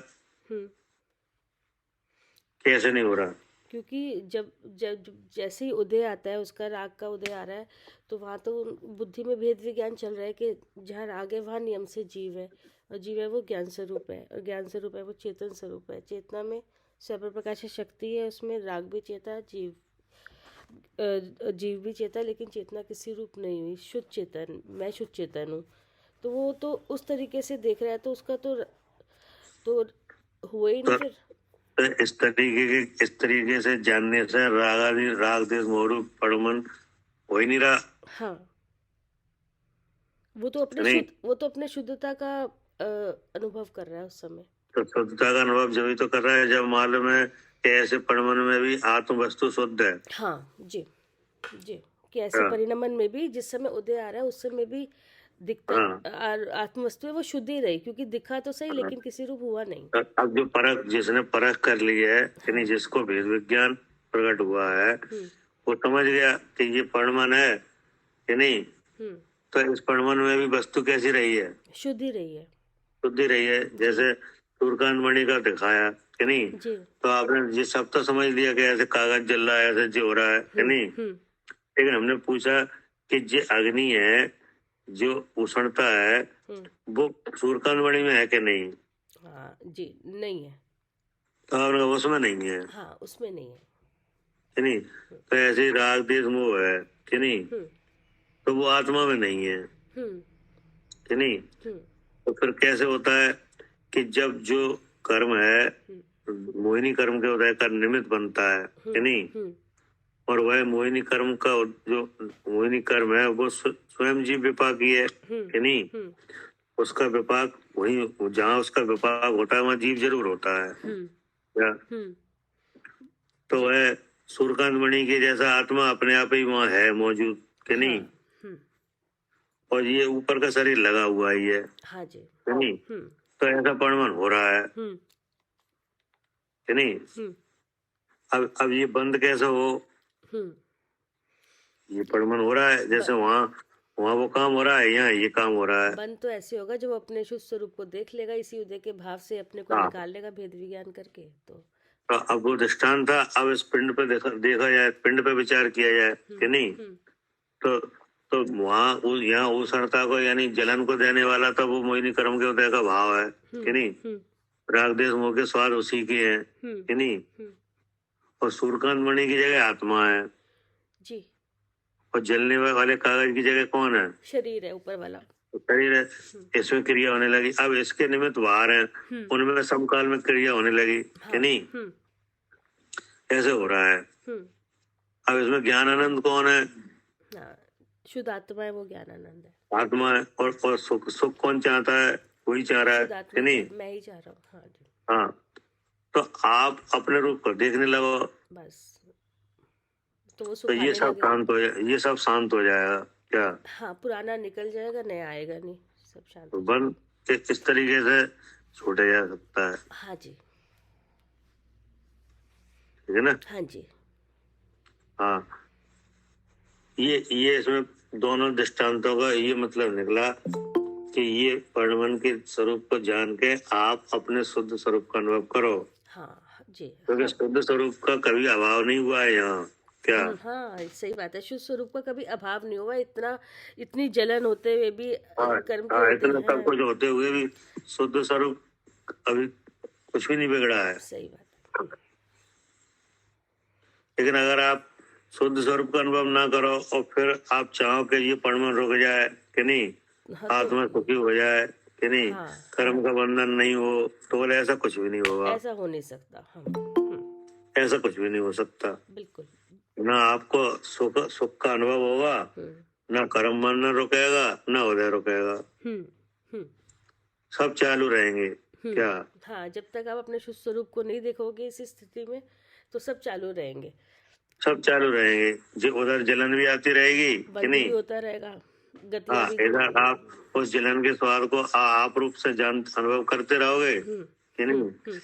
कैसे नहीं हो रहा? क्योंकि जब जब जैसे ही उदय आता है, उसका राग का उदय आ रहा है, तो वहाँ तो बुद्धि में भेद विज्ञान चल रहा है कि जहाँ राग है वहाँ नियम से जीव है, और जीव है वो ज्ञान स्वरूप है, और ज्ञान स्वरूप है वो चेतन स्वरूप है। चेतना में स्वयं प्रकाश शक्ति है, उसमें राग भी चेता, जीव भी चेता, लेकिन चेतना किसी रूप नहीं हुई, शुद्ध चेतन, मैं शुद्ध चेतन हूँ। तो वो तो उस तरीके से देख रहा है, तो उसका तो हुआ ही नहीं फिर। तो इस तरीके से जानने से राग देश मोह रूप परमन हो ही नहीं रहा। हाँ, वो तो अपने शुद्धता का अनुभव कर रहा है उस समय। तो शुद्धता का अनुभव जब ही तो कर रहा है जब मालूम है कि ऐसे परमन में भी आत्म वस्तु शुद्ध है। हाँ जी, जी, कि ऐसे हाँ। परिणमन में भी जिस समय उदय आ रहा है उस समय भी दिखता आत्मवस्तु है वो शुद्ध ही रही, क्योंकि दिखा तो सही लेकिन किसी रूप हुआ नहीं। अब जो परख जिसने परख कर ली है यानी जिसको भेद विज्ञान प्रकट हुआ है वो समझ गया कि ये परिणमन है कि नहीं, तो इस परिणमन में भी वस्तु कैसी रही है, शुद्ध ही रही है। शुद्ध ही रही है। जैसे सूर्यकांत मणि का दिखाया कि नहीं, जी। तो आपने ये सब तो समझ लिया कि ऐसे कागज जल रहा है, ऐसे जो हो रहा है कि नहीं, लेकिन हमने पूछा कि ये अग्नि है जो उष्णता है वो सूर्यकांत मणि में है कि नहीं, हाँ जी, नहीं है। तो आपने कहा उसमें नहीं है हाँ, उसमें नहीं है। कि नहीं, तो ऐसे ही राग देश मोह है कि नहीं, तो वो आत्मा में नहीं है कि नहीं। तो फिर कैसे होता है कि जब जो कर्म है मोहिनी कर्म के उदय का निमित्त बनता है कि नहीं, और वह मोहिनी कर्म का जो मोहिनी कर्म है वो स्वयं जीव विपाकी है कि नहीं, उसका विपाक वही जहाँ उसका विपाक होता है वहाँ जीव जरूर होता है क्या, तो वह सूर्यकांत मणि के जैसा आत्मा अपने आप ही वहाँ है मौजूद कि नहीं, और ये ऊपर का शरीर लगा हुआ ही है हाँ जी, कि नहीं, तो ऐसा परिणमन हो रहा है कि नहीं। अब ये बंद कैसे हो, ये परिणमन हो रहा है, जैसे वहाँ वो काम हो रहा है, यहाँ ये काम हो रहा है। बंद तो ऐसे होगा जब अपने शुद्ध स्वरूप को देख लेगा, इसी उदय के भाव से अपने को निकाल लेगा भेद विज्ञान करके। तो अब वो दृष्टांत था, अब इस पिंड पे देखा जाए, पिंड पे विचार किया जाए कि नहीं, तो वहाँ यहाँ उष्णता को यानी जलन को देने वाला तो वो मोहिनी कर्म के उदय का भाव है कि नहीं, राग देश मोह के स्वाद उसी के हैं कि नहीं, और सूर्यकांत मणि की जगह आत्मा है जी, और जलने वाले कागज की जगह कौन है, शरीर है ऊपर वाला, शरीर है। इसमें क्रिया होने लगी, अब इसके निमित्त बाहर है, उनमें समकाल में क्रिया होने लगी कि नहीं, ऐसे हो रहा है। अब इसमें ज्ञान आनंद कौन है, शुद्ध आत्मा है, वो ज्ञान आनंद है, आत्मा है। और सुख कौन चाहता है, वही चाह रहा है कि नहीं, मैं ही चाह रहा हूँ। हाँ जी, हाँ, तो आप अपने रूप को देखने लगो बस, तो वो तो ये सब शांत हो जाए, ये सब शांत हो जाएगा क्या, हाँ, पुराना निकल जाएगा, नया आएगा नहीं, सब शांत तो बन इस तरीके से छूटा जा सकता है। हाँ जी, ठीक है ना। हाँ जी, हाँ, ये इसमें दोनों दृष्टांतों का ये मतलब निकला कि ये परिणमन के स्वरूप को जान के आप अपने शुद्ध स्वरूप का अनुभव करो। हाँ जी, क्योंकि शुद्ध स्वरूप का कभी अभाव नहीं हुआ है यहाँ क्या। हाँ, सही बात है, शुद्ध स्वरूप का कभी अभाव नहीं हुआ, इतनी जलन होते हुए भी कर्म के इतना सब कुछ होते हुए भी शुद्ध स्वरूप अभी कुछ भी नहीं बिगड़ा है। सही बात है। लेकिन अगर आप शुद्ध स्वरूप का अनुभव ना करो और फिर आप चाहो कि ये परिणमन रुक जाए कि नहीं, आत्मा सुखी हो जाए कि नहीं, कर्म का बंधन नहीं हो, तो बोले ऐसा कुछ भी नहीं होगा, ऐसा हो नहीं सकता। ऐसा कुछ भी नहीं हो सकता। बिल्कुल, ना आपको सुख का अनुभव होगा, ना कर्म बंधन रुकेगा, ना उदय रुकेगा, सब चालू रहेंगे क्या। हाँ, जब तक आप अपने शुद्ध स्वरूप को नहीं देखोगे इस स्थिति में तो सब चालू रहेंगे, सब चालू रहेंगे। जो उधर जलन भी आती रहेगी कि नहीं, होता रहेगा, हाँ, इधर आप उस जलन के स्वाद को आप रूप से जान अनुभव करते रहोगे कि नहीं,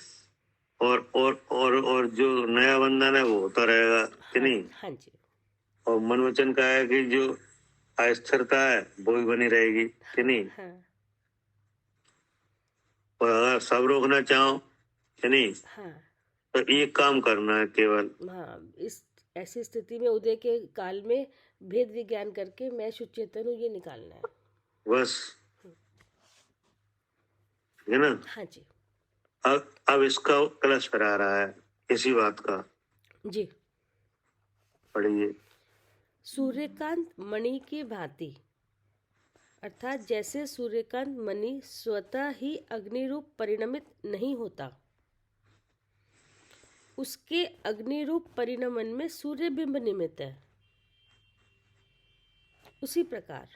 और जो नया बंधन है वो होता रहेगा कि नहीं। हाँ जी, और मन वचन का है कि जो अस्थिरता है वो भी बनी रहेगी कि नहीं। और अगर सब रोकना चाहो कि नहीं, तो एक काम करना है केवल, इस ऐसी स्थिति में उदय के काल में भेद विज्ञान करके मैं शुद्ध चेतन हूँ ये निकालना है बस, है ना। हाँ जी, अब इसका कलश फहरा रहा है इसी बात का जी। पढ़िए। सूर्यकांत मणि की भांति, अर्थात जैसे सूर्यकांत मणि स्वतः ही अग्नि रूप परिणमित नहीं होता, उसके अग्नि रूप परिणमन में सूर्य बिंब निमित्त है, उसी प्रकार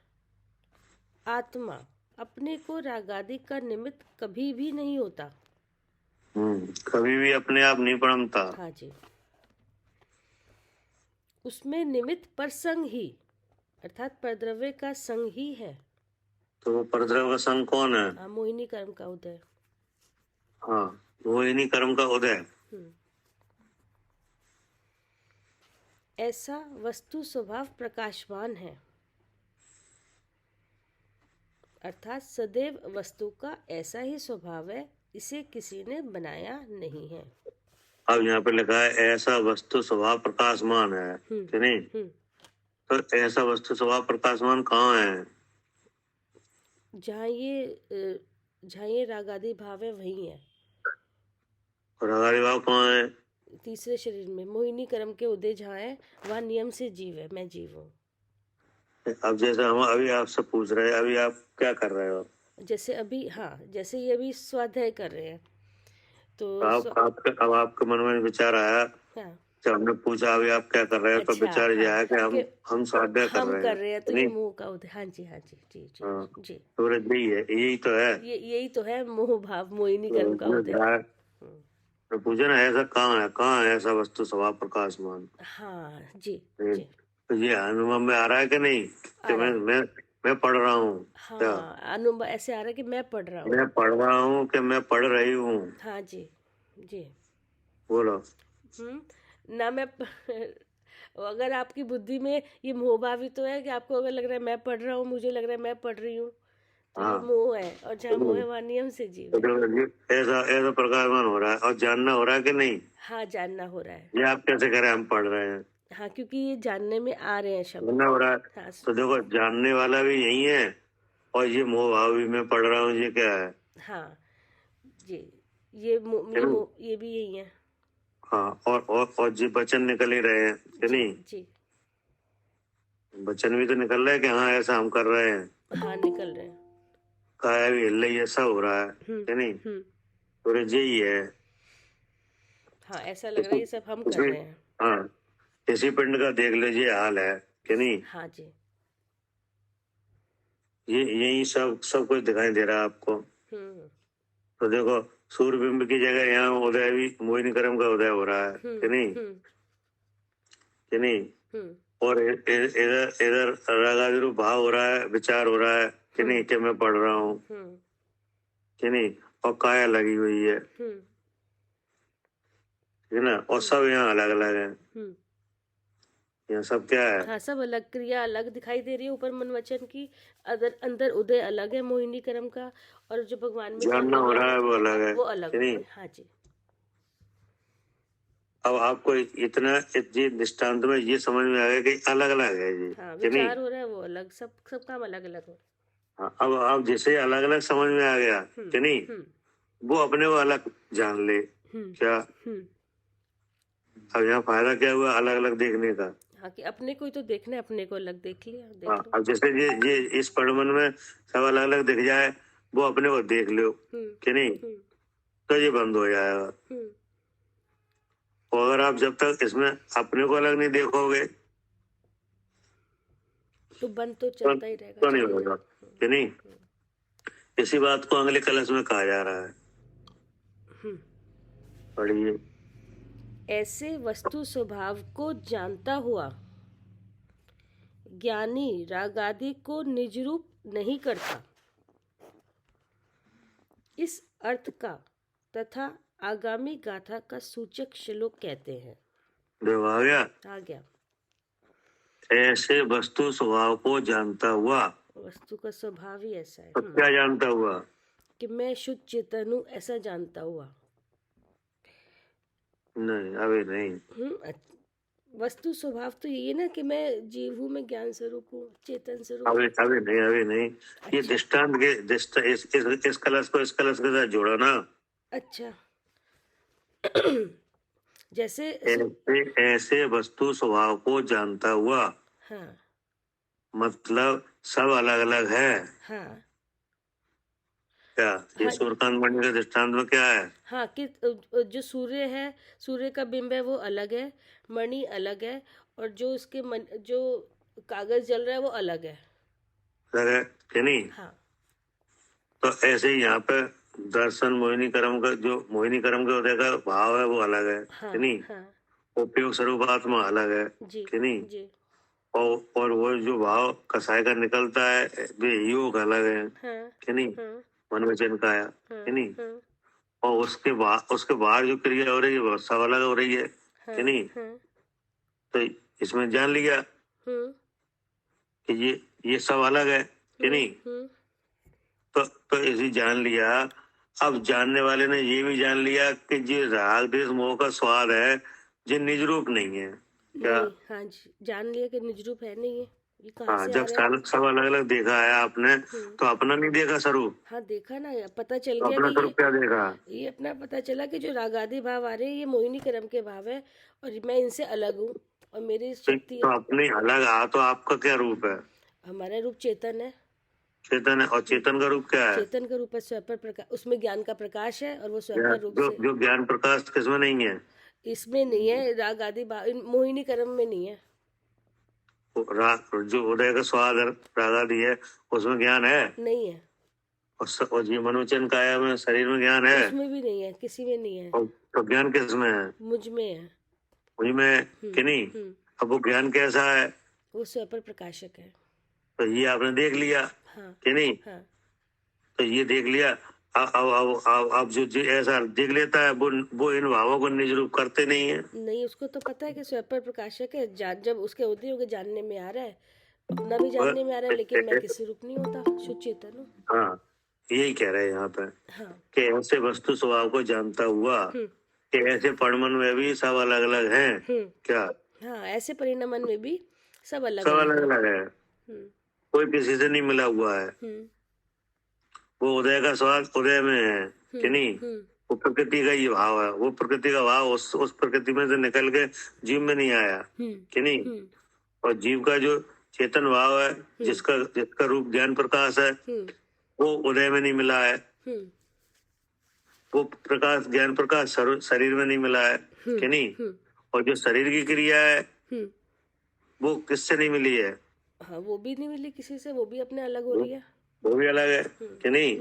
आत्मा अपने को रागादि का निमित्त कभी भी नहीं होता। कभी भी अपने आप नहीं पड़मता। हाँ जी, उसमें निमित्त प्रसंग ही अर्थात परद्रव्य का संग ही है। तो वो परद्रव्य का संग कौन है? मोहिनी कर्म का उदय। हाँ, मोहिनी कर्म का उदय। ऐसा वस्तु स्वभाव प्रकाशमान है, अर्थात सदैव वस्तु का ऐसा ही स्वभाव है, इसे किसी ने बनाया नहीं है। अब यहाँ पे लिखा है ऐसा वस्तु स्वभाव प्रकाशमान है, कि नहीं? तो ऐसा वस्तु स्वभाव प्रकाशमान कहाँ है? जहाँ ये रागादि भाव है वही है। और रागादि भाव कहाँ है? तीसरे शरीर में मोहिनी कर्म के उदय जहाँ है वहाँ नियम से जीव है, मैं जीव हूँ। अब जैसे हम अभी आपसे पूछ रहे हैं, अभी आप क्या कर रहे हो? जैसे अभी, हाँ, जैसे ये अभी स्वाध्याय कर रहे हैं तो अब आपके मन में विचार आया, हाँ, जब हमने पूछा अभी आप क्या कर रहे हो, तो अच्छा, विचार ये है कि हम स्वाध्याय कर रहे हैं, तो ये मोह का उदय। हाँ जी, हाँ जी, जी जी हाँ, जी। तो यही है, यही तो है, यही तो है मोह भाव, मोहिनी कर्म का उदय। तो पूछे ना ऐसा कहाँ है ऐसा वस्तु स्वभाव प्रकाशमान? हाँ जी जी। जी। तो ये अनुभव में आ रहा है कि नहीं कि मैं पढ़ रहा हूँ? हाँ, अनुभव ऐसे आ रहा है कि मैं पढ़ रहा हूँ, मैं पढ़ रहा हूँ कि मैं पढ़ रही हूँ? हाँ जी जी। बोलो। ना मैं अगर आपकी बुद्धि में ये मोह भावी तो है कि आपको अगर लग रहा है मैं पढ़ रहा हूँ, मुझे लग रहा है मैं पढ़ रही हूँ, तो ये मोह है, और जहाँ मोह है वहाँ नियम से जीव है। ऐसा प्रकाशमान हो रहा है और जानना हो रहा है कि नहीं? हाँ, जानना हो रहा है। ये आप कैसे कह रहे हैं हम पढ़ रहे हैं? हाँ, क्योंकि ये जानने में आ रहे हैं शब्द। जानना हो रहा है। हाँ, तो देखो जानने वाला भी यही है और ये मोह भाव भी मैं पढ़ रहा हूँ, ये क्या है? हाँ जी, ये भी यही है। हाँ, और जी वचन निकल ही रहे हैं कि नहीं? जी, वचन भी तो निकल रहे हैं कि हाँ ऐसा हम कर रहे हैं। हाँ, निकल रहे हैं। काया भी हिल रही है, ऐसा हो रहा है कि नहीं? तो यही है। हाँ, ऐसा लग रहा है ये सब हम कर रहे हैं। हाँ, इसी पिंड का देख लीजिए हाल है कि नहीं? हाँ जी, यही सब कुछ दिखाई दे रहा है आपको। तो देखो सूर्यबिंब की जगह यहाँ उदय भी मोहिनी कर्म का उदय हो रहा है कि नहीं? कि नहीं? और इधर रागादि रूप भाव हो रहा है, विचार हो रहा है कि नहीं कि मैं पढ़ रहा हूँ कि नहीं? और काया लगी हुई है, ठीक है ना? और सब यहाँ अलग अलग है। यहाँ सब क्या है? हाँ, सब अलग, क्रिया अलग दिखाई दे रही है। ऊपर मन वचन की अंदर उदय अलग है मोहिनी कर्म का, और जो भगवान में जानना हो रहा है वो अलग है, वो अलग है। हाँ जी। अब आपको इतना ये दृष्टांत में ये समझ में आ गया कि अलग अलग है जी। हाँ, विचार हो रहा है वो अलग, सब काम अलग अलग हो। हाँ, अब जैसे अलग अलग समझ में आ गया कि नहीं, वो अपने को अलग जान ले क्या? अब यहाँ फायदा क्या हुआ अलग अलग देखने का? हाँ, कि अपने को ही तो देखना है, अपने को अलग देख लिया। हाँ, अब जैसे ये इस पड़मन में सब अलग अलग दिख जाए, वो अपने को देख लो कि नहीं, तो ये बंद हो जाएगा। और अगर आप जब तक इसमें अपने को अलग नहीं देखोगे तो बंद तो चलता ही रहेगा, तो नहीं होगा कि नहीं? इसी बात को अगले कलश में कहा जा रहा है। पढ़िए। ऐसे वस्तु स्वभाव को जानता हुआ ज्ञानी रागादि को निज रूप नहीं करता, इस अर्थ का तथा आगामी गाथा का सूचक श्लोक कहते हैं। देखो आ गया। ऐसे वस्तु स्वभाव को जानता हुआ, वस्तु का स्वभाव ही ऐसा है। तो क्या जानता हुआ? कि मैं शुद्ध चेतन हूँ, ऐसा जानता हुआ। नहीं, अभी नहीं। वस्तु स्वभाव तो यही है ना कि मैं जीव हूँ, मैं ज्ञान स्वरूप हूँ, चेतन स्वरूप। अभी नहीं। ये दृष्टांत के इस कलश को इस कलश के साथ जोड़ा ना। अच्छा। जैसे ऐसे वस्तु स्वभाव को जानता हुआ, हाँ, मतलब सब अलग अलग है। हाँ, क्या ये सूर्यकांत मणि के दृष्टांत में क्या है? हाँ, कि जो सूर्य है, सूर्य का बिंब है वो अलग है, मणि अलग है, और जो उसके जो कागज जल रहा है वो अलग है कि नहीं? हाँ। तो ऐसे ही यहाँ पे दर्शन मोहिनी कर्म का, जो मोहिनी कर्म के उदय का भाव है वो अलग है कि नहीं? उपयोग स्वरूप आत्मा अलग है कि नहीं? और वो जो भाव कसाय का निकलता है वे योग अलग है हाँ कि नहीं, हाँ मन वचन काया हाँ कि नहीं, हाँ और उसके बाद जो क्रिया हो रही है वो सब अलग हो रही है हाँ कि नहीं। हाँ तो इसमें जान लिया कि ये सब अलग है कि नहीं। तो इसी जान लिया। अब जानने वाले ने ये भी जान लिया कि जो राग द्वेष मोह का स्वाद है ये निज रूप नहीं है क्या। नहीं, हाँ जी, जान लिया कि निज रूप है नहीं है, ये कहाँ हाँ, से आ जब रहा है। सब अलग अलग देखा है आपने तो अपना नहीं देखा स्वरूप, हाँ देखा ना, पता चल तो गया अपना कि स्वरूप क्या देखा। ये अपना पता चला कि जो रागादि भाव आ रहे हैं ये मोहिनी क्रम के भाव है और मैं इनसे अलग हूँ और मेरी शक्ति तो अपने अलग आ तो आपका क्या रूप है। हमारा रूप चेतन है। चेतन है, और चेतन का रूप क्या है। चेतन का रूप है स्वपर प्रकाश, उसमें ज्ञान का प्रकाश है और वो स्वपर रूप जो से जो ज्ञान प्रकाश किसमें नहीं है। इसमें नहीं है, राग आदि मोहिनी क्रम में नहीं है। जो उदय का स्वाद राग आदि है उसमें ज्ञान है नहीं है, और जी मनोचन काया में शरीर में ज्ञान है, उसमें भी नहीं है, किसी में नहीं है, और तो ज्ञान किसमें है। मुझ में है। मुझ में कि नहीं। अब वो ज्ञान कैसा है, वो स्वपर प्रकाशक है। तो ये आपने देख लिया हाँ कि नहीं। हाँ तो ये देख लिया। अब जो ऐसा देख लेता है वो इन भावों को निज रूप करते नहीं है। नहीं, उसको तो पता है कि स्वपर प्रकाशक है, जब उसके होते होंगे जानने में आ रहा है, अपना भी जानने में आ रहा है, लेकिन मैं किसी रूप नहीं होता, शुद्ध चेतन हूँ। हाँ, यही कह रहे हैं यहाँ पे हाँ कि ऐसे वस्तु स्वभाव को जानता हुआ कि ऐसे परमन में भी सब अलग अलग हैं क्या। हाँ, ऐसे परिणामन में भी सब अलग सब अलग अलग है। अलग है, कोई किसी से नहीं मिला हुआ है। वो उदय का स्वाद उदय में है कि नहीं। वो प्रकृति का ही भाव है, वो प्रकृति का भाव उस प्रकृति में से निकल के जीव में नहीं आया कि नहीं। और जीव का जो चेतन भाव है जिसका रूप ज्ञान प्रकाश है वो उदय में नहीं मिला है। वो प्रकाश ज्ञान प्रकाश शरीर में नहीं मिला है कि नहीं। और जो शरीर की क्रिया है वो किससे नहीं मिली है। हाँ, वो भी नहीं मिली किसी से, वो भी अपने अलग हो रही है। वो भी अलग है कि नहीं।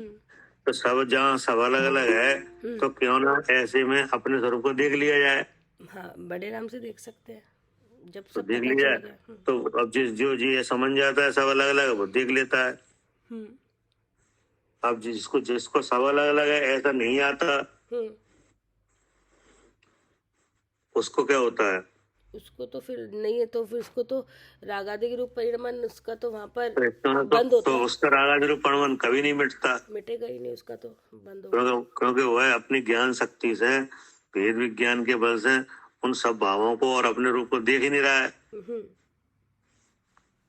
तो सब जहाँ सब अलग अलग है तो क्यों ना ऐसे में अपने स्वरूप को देख लिया जाए। हाँ, बड़े आराम से देख सकते हैं जब तो सब देख पता लिया चल गया। तो अब जो ये समझ जाता है सब अलग अलग वो देख लेता है। अब जिसको जिसको सब अलग अलग है ऐसा नहीं आता उसको क्या होता है। उसको तो फिर नहीं है, तो फिर उसको तो रागादि के रूप परिणमन उसका तो वहां पर तो बंद होता है। उसका राग परमन कभी नहीं मिटता, मिटेगा ही नहीं, उसका तो बंद होगा। क्योंकि वह अपनी ज्ञान शक्ति से भेद विज्ञान के बल से उन सब भावों को और अपने रूप को देख ही नहीं रहा है।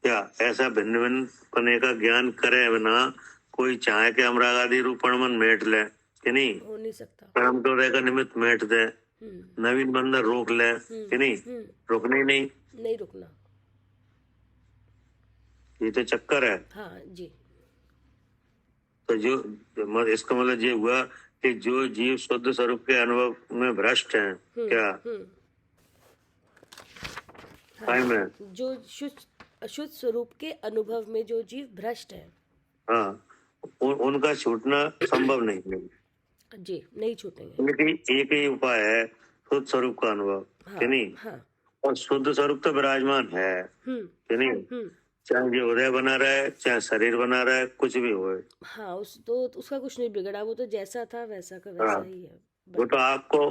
क्या ऐसा भिन्न भिन्न पने का ज्ञान करे बिना कोई चाहे कि हम राग आदि रूपण मन मेट ले कि नहीं। हो नहीं सकता। परम तो का निमित्त मेट दे, नवीन बंदर रोक ले कि नहीं। रोकने ही नहीं रुकना, ये तो चक्कर है। हाँ जी। तो जो इसका मतलब ये हुआ कि जो जीव शुद्ध स्वरूप के अनुभव में भ्रष्ट हैं क्या टाइम है। जो शुद्ध स्वरूप के अनुभव में जो जीव भ्रष्ट है, हाँ, उनका छूटना संभव नहीं है जी, नहीं छूटेंगे। क्योंकि एक ही उपाय है शुद्ध स्वरूप का अनुभव कि नहीं। और शुद्ध स्वरूप तो विराजमान है कि नहीं। चाहे ये उदय बना रहा है चाहे शरीर बना रहा है कुछ भी हो। हाँ, उसका कुछ नहीं बिगड़ा, वो तो जैसा था वैसा का वैसा ही है। वो तो आपको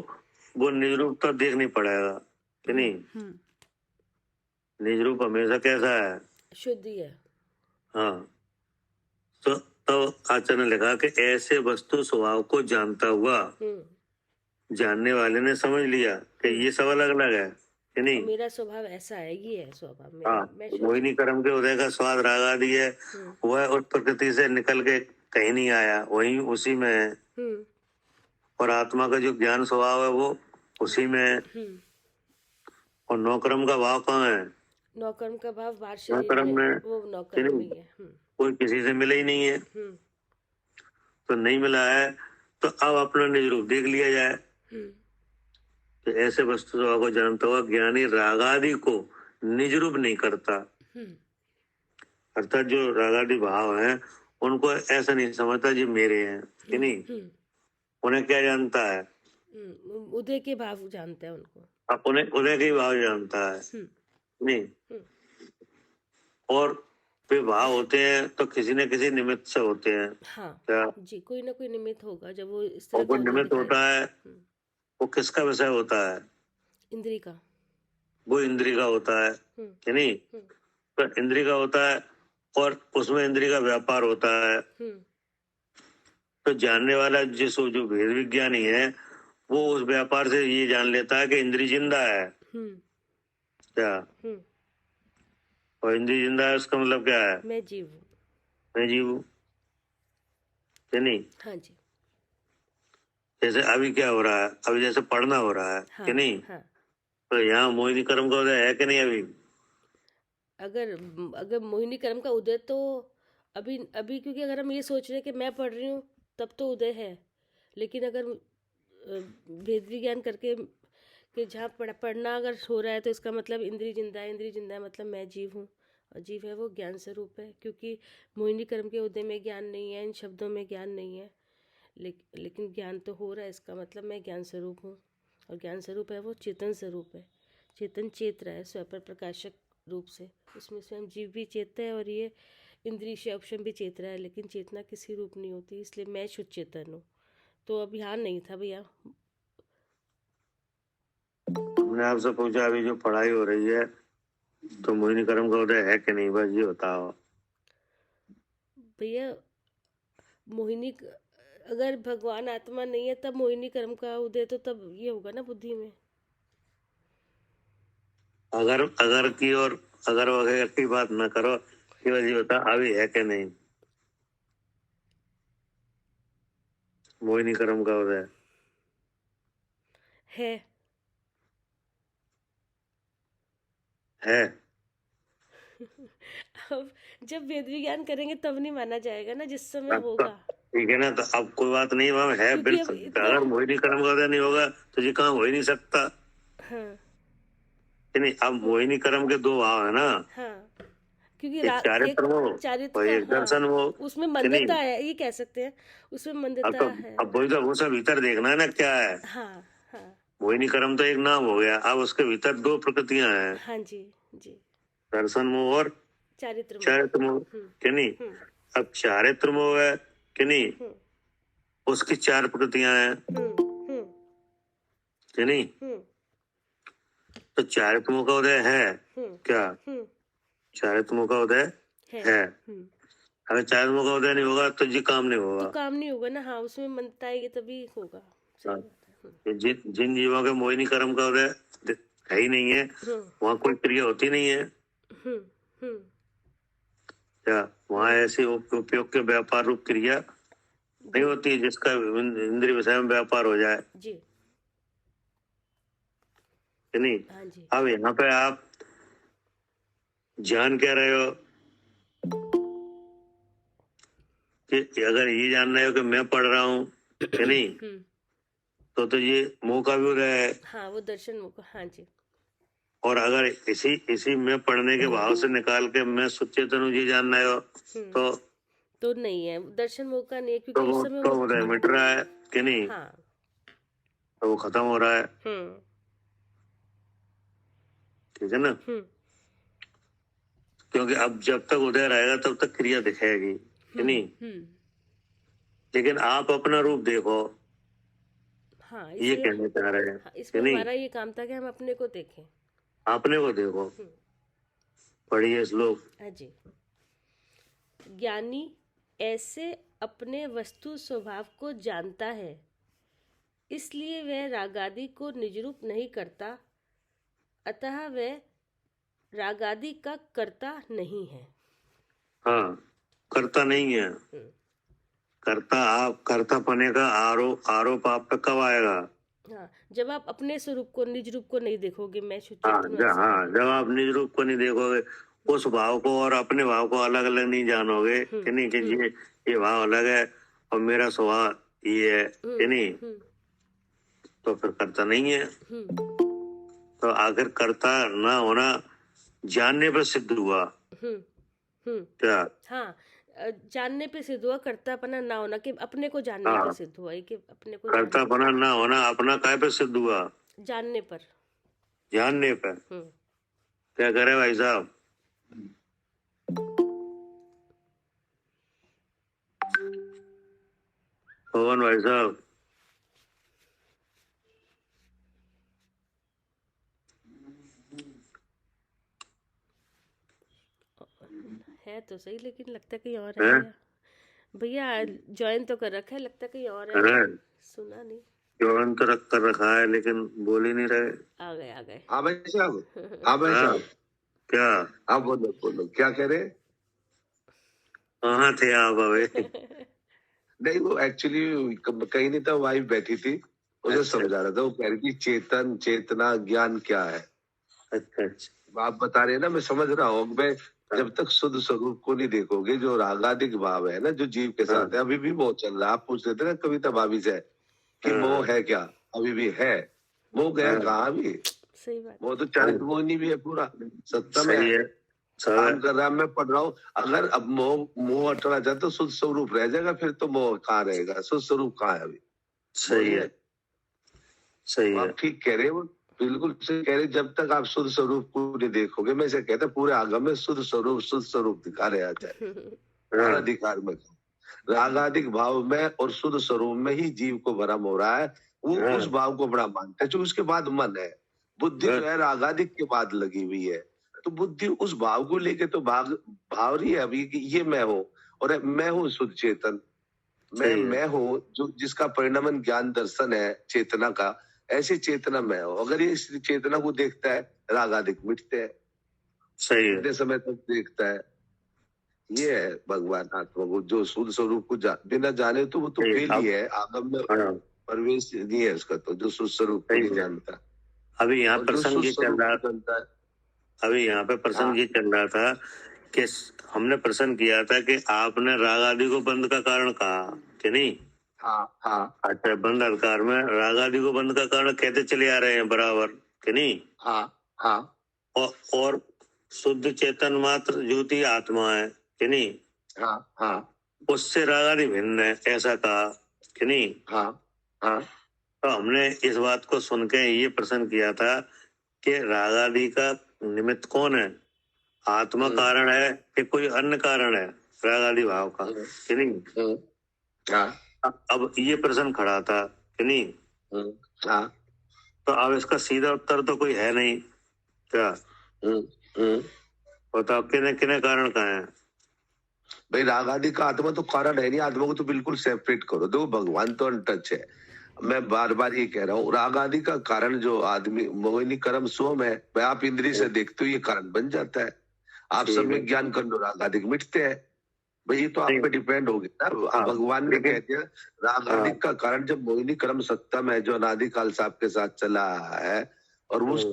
वो निज रूप तो देखनी पड़ेगा कि नहीं। निज रूप हमेशा कैसा है, शुद्ध ही है। हाँ, तो आचार्य ने लिखा कि ऐसे वस्तु स्वभाव को जानता हुआ जानने वाले ने समझ लिया कि ये सब अलग अलग है कि नहीं। मेरा स्वभाव ऐसा है, ये है स्वभाव मेरा। हाँ, मोहिनी कर्म के उदय का स्वाद राग आदि है वह उस प्रकृति से निकल के कहीं नहीं आया, वही उसी में है। और आत्मा का जो ज्ञान स्वभाव है वो उसी में है। और नौकर्म का भाव कहाँ है। नौकर्म का भाव नौकर्म में वो नौकर्म में है। कोई किसी से मिला ही नहीं है। तो नहीं मिला है तो अब अपना निज रूप देख लिया जाए। तो ऐसे वस्तु स्वभाव को जानता हुआ ज्ञानी रागादि को निज रूप नहीं करता, अर्थात जो रागादि भाव हैं उनको ऐसा नहीं समझता जी मेरे हैं कि नहीं। उन्हें क्या जानता है, उदय के भाव जानते हैं उनको। अब उन्हें उदय के भाव जानता है नहीं। और वे भाव होते हैं तो किसी न किसी निमित्त से होते हैं। हाँ क्या? जी, कोई ना कोई निमित्त होगा जब वो इस और तरह वो का उदय निमित्त होता दिखाएगा। है, वो किसका विषय होता है? इंद्री का। वो इंद्री का होता है कि नहीं? तो इंद्री का होता है और उसमें इंद्री का व्यापार होता है। तो जानने वाला जो भेद विज्ञानी है वो उस व्यापार से ये जान लेता है कि इंद्री जिंदा है। क्या? और इंद्री जिंदा है उसका मतलब क्या है? मैं जीव हूँ। मैं जीव हूँ कि नहीं? हाँ जी। जैसे अभी क्या हो रहा है, अभी जैसे पढ़ना हो रहा है हाँ, कि नहीं? हाँ। तो यहाँ मोहिनी कर्म का उदय है कि नहीं अभी? अगर अगर मोहिनी कर्म का उदय तो अभी अभी क्योंकि अगर हम ये सोच रहे हैं कि मैं पढ़ रही हूँ तब तो उदय है, लेकिन अगर भेद विज्ञान करके कि जहाँ पढ़ना अगर हो रहा है तो इसका मतलब इंद्री जिंदा है, इंद्री जिंदा है मतलब मैं जीव हूँ, और जीव है वो ज्ञान स्वरूप है, क्योंकि मोहिनी कर्म के उदय में ज्ञान नहीं है, इन शब्दों में ज्ञान नहीं है, लेकिन ज्ञान तो हो रहा है, इसका मतलब मैं ज्ञान स्वरूप हूँ, और ज्ञान स्वरूप है वो चेतन स्वरूप है, चेतन चेत रहा है स्वपर प्रकाशक रूप से, उसमें स्वयं जीव भी चेत है और ये इंद्रिय से अवश्यम भी चेत रहा है, लेकिन चेतना किसी रूप नहीं होती, इसलिए मैं शुद्ध चेतन हूँ। तो अब ध्यान नहीं था भैया। हमने आपसे पूछा अभी जो पढ़ाई हो रही है तो मोहिनी कर्म का उदय है कि नहीं, बस ये बताओ भैया। मोहिनी अगर भगवान आत्मा नहीं है तब मोहिनी कर्म का उदय तो तब ये होगा ना बुद्धि में। अगर अगर की और अगर वगैरह की बात न करो, केवल ये बता अभी है कि नहीं मोहिनी कर्म का उदय? है। है। अब जब वेद विज्ञान करेंगे तब नहीं माना जाएगा ना, जिस समय अब तो होगा। ठीक है ना, तो अब कोई बात नहीं, वह है क्योंकि अब बिल्कुल। इतना। अगर मोहिनी कर्म का उदय नहीं होगा तो ये काम हो ही नहीं सकता हाँ। कि नहीं? अब मोहिनी कर्म के दो भाव है ना, हाँ, क्योंकि एक एक चारित्र वो चारित्र और का, एक दर्शन हाँ, वो उसमें कि नहीं? मंदता है, ये कह सकते हैं, उसमें अब मंदता तो है। अब वही तो वो सब भीतर देखना है ना क्या है। हाँ। हाँ। मोहिनी कर्म तो एक नाम हो गया, अब उसके भीतर दो प्रकृतियां हैं, हाँ जी। जी। दर्शन मोह और चारित्र मोह। चारित्र मोह कि नहीं? अब चारित्र मोह है कि नहीं, उसकी चार प्रकृतियां हैं कि नहीं? तो चारित्र मोह का उदय है क्या? चारित्र मोह का उदय है। अगर चारित्र मोह का उदय नहीं होगा तो ये काम नहीं होगा, तो काम नहीं होगा ना। हाँ, उसमें मनता आएगी तभी होगा। सही बात है। जिन जीवों के मोहिनी कर्म का उदय है ही नहीं है, वहाँ कोई क्रिया होती नहीं है क्या? वहाँ ऐसी उपयोग के व्यापार रूप क्रिया नहीं होती जिसका इंद्रिय विषय में व्यापार हो जाए जी। कि नहीं? हाँ जी। अब यहाँ पे आप जान क्या रहे हो कि अगर ये जान रहे हो कि मैं पढ़ रहा हूँ कि नहीं, तो ये मोह का भी उदय है। हाँ, वो दर्शन मोह का। हाँ जी। और अगर इसी में पढ़ने के भाव से निकाल के मैं सुचेतन हूँ ये जान रहे हो तो नहीं है, दर्शन मोह का नहीं है, क्योंकि उस समय तो उदय मिट रहा है कि नहीं? हाँ। तो वो खत्म हो रहा है, ठीक है ना? क्योंकि अब जब तक उदय रहेगा तब तक क्रिया दिखेगी कि नहीं? लेकिन आप अपना रूप देखो। हाँ, ये कहने चाह रहे हैं। हाँ, इसमें हमारा ये काम था कि हम अपने को देखें, अपने को देखो। पढ़िए श्लोक। हाँ जी। ज्ञानी ऐसे अपने वस्तु स्वभाव को जानता है, इसलिए वह रागादि को निजरूप नहीं करता, अतः वह रागादि का कर्ता नहीं है। हाँ, कर्ता नहीं है। कर्तापने का आरोप आप पे कब आएगा? हाँ, जब आप अपने स्वरूप को, निज रूप को नहीं देखोगे, मैं शुद्ध हाँ, चेतन हूँ। जब आप निज रूप को नहीं देखोगे, उस भाव को और अपने भाव को अलग अलग नहीं जानोगे कि नहीं, कि ये भाव अलग है और मेरा स्वभाव ये है कि नहीं, तो फिर कर्ता नहीं है। तो आखिर कर्ता ना होना जानने पर सिद्ध हुआ क्या? हाँ, जानने पे सिद्ध हुआ, कर्तापना ना होना कि अपने को जानने पे सिद्ध हुआ, कि अपने को कर्तापना ना होना अपना काय पे सिद्ध हुआ? जानने पर। क्या करे भाई साहब? पवन भाई साहब, है तो सही, लेकिन लगता कहीं और है हैं? भैया। भैया ज्वाइन तो कर रखा है, लगता कहीं और है। अरे सुना नहीं। जॉइन तो रख कर रखा है लेकिन बोल ही नहीं रहे। आ गए आ गए। हाँ भाई साहब, हाँ भाई हाँ, साहब, क्या आप बोलो बोलो, क्या कह रहे? कहाँ थे आप अभी? नहीं, वो एक्चुअली कहीं नहीं था, वाइफ बैठी थी, उसे अच्छा समझा रहा था। वो कह रही थी चेतन, चेतना, ज्ञान क्या है। अच्छा अच्छा। आप बता रहे हैं ना, मैं समझ रहा हूँ। मैं जब तक शुद्ध स्वरूप को नहीं देखोगे, जो रागादिक भाव है ना, जो जीव के हाँ साथ है, अभी भी मोह चल रहा है। आप पूछ रहे थे ना कविता भाभी से कि मोह हाँ है क्या, अभी भी है। मोह गया हाँ, कहाँ अभी? सही बात। वो तो चारित मोहिनी भी है, पूरा सत्ता में सही है, है। काम कर रहा है। मैं पढ़ रहा हूँ। अगर अब मोह मोह हटना चाहे तो शुद्ध स्वरूप रह जाएगा, फिर तो मोह कहाँ रहेगा? शुद्ध स्वरूप कहाँ है अभी? सही है, सही तो है। आप ठीक कह रहे हो, बिल्कुल सही कह रहे हैं। जब तक आप शुद्ध स्वरूप को नहीं देखोगे, मैं इसे कहता पूरे आगम में शुद्ध स्वरूप दिखा रहे आता है। हर हाँ अधिकार में रागादिक भाव में और शुद्ध स्वरूप में ही जीव को भरम हो रहा है। वो हाँ उस भाव को बड़ा मानता है, जो उसके बाद मन है। बुद्धि जो है रागादिक के बाद लगी हुई है, तो बुद्धि उस भाव को लेके तो भाव रही है अभी कि ये मैं हूँ, और मैं हूँ शुद्ध चेतन। सही है। मैं हूँ जो जिसका परिणाम ज्ञान दर्शन है चेतना का, ऐसी चेतना मैं हूँ। अगर ये इस चेतना को देखता है, रागादिक मिटते हैं। सही है। कितने समय तक देखता है? ये है भगवान आत्मा को, जो शुद्ध स्वरूप को बिना जाने तो वो तो सही है। फेल ही है, आगम में हाँ प्रवेश नहीं है उसका। तो जो शुद्ध स्वरूप को सही नहीं है। जानता, अभी यहाँ और जो प्रसंग शुद्ध ये चल स्वरूप रहा, को जानता है। अभी यहाँ पे प्रसंग हाँ ये चल रहा था कि हमने प्रश्न किया था कि आपने राग आदि को बंद का कारण कहा कि नहीं। हाँ हाँ अच्छा, बंद अधिकार में राग आदि को बंद का कारण कहते चले आ रहे हैं बराबर कि नहीं। हाँ हाँ और शुद्ध चेतन मात्र ज्योति आत्मा है कि नहीं। हाँ हाँ उससे राग आदि भिन्न है, ऐसा कहा कि नहीं। हाँ हाँ तो हमने इस बात को सुन के ये प्रश्न किया था कि राग आदि का निमित्त कौन है, आत्मा कारण है कि कोई अन्य कारण है राग आदि भाव का कि नहीं। हाँ अब ये प्रश्न खड़ा था कि नहीं। हाँ तो अब इसका सीधा उत्तर तो कोई है नहीं, क्या बताओ किने किने कारण कहाँ है। भाई, राग आदि का आत्मा तो कारण है नहीं, आत्मा को तो बिल्कुल सेपरेट करो। देखो भगवान तो अनटच है। मैं बार बार ये कह रहा हूँ, राग आदि का कारण जो आदमी मोहिनी कर्म सोम है, वह आप इंद्रिय से देखते हो, ये कारण बन जाता है। आप सब में ज्ञान कर लो, राग आदि मिटते हैं। भाई ये तो आप पे डिपेंड हो गया ना। हाँ, भगवान ने कह दिया राग आदि का कारण जब मोहिनी कर्म सत्ता में जो अनादिकाल से आपके साथ चला है, और उस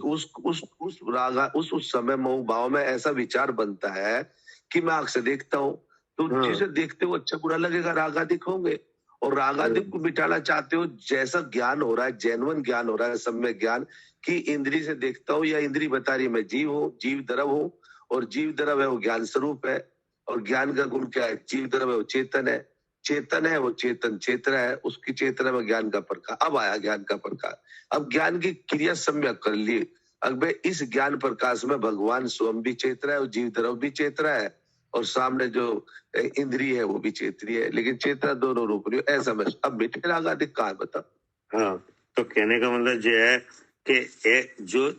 राग उस समय मोह भाव में ऐसा विचार बनता है कि मैं आंख से देखता हूँ, तो चीजें देखते हो अच्छा बुरा लगेगा, राग आदिक होंगे। और राग आदिक को मिटाना चाहते हो, जैसा ज्ञान हो रहा है, जेन्युइन ज्ञान हो रहा है, सम्य ज्ञान कि इंद्री से देखता हूँ, या इंद्री बता रही है मैं जीव हूँ, जीव द्रव हूँ, और जीव द्रव है वो ज्ञान स्वरूप है। और ज्ञान का गुण क्या है? जीव द्रव है वो चेतन है, चेतन है वो चेतन चेतना है, उसकी चेतना में ज्ञान का प्रकाश। अब आया ज्ञान का प्रकाश, अब ज्ञान की क्रिया सम्यक कर ली। अब इस ज्ञान प्रकाश में भगवान स्वयं भी चेतना है, और जीव द्रव भी चेतना है, और सामने जो इंद्रिय है वो भी चेतनी है, लेकिन चेतना दोनों रूप रही है। ऐसा मैं अब मिटे राग आदि कहाँ बता। हाँ, तो कहने का मतलब ये है कि जो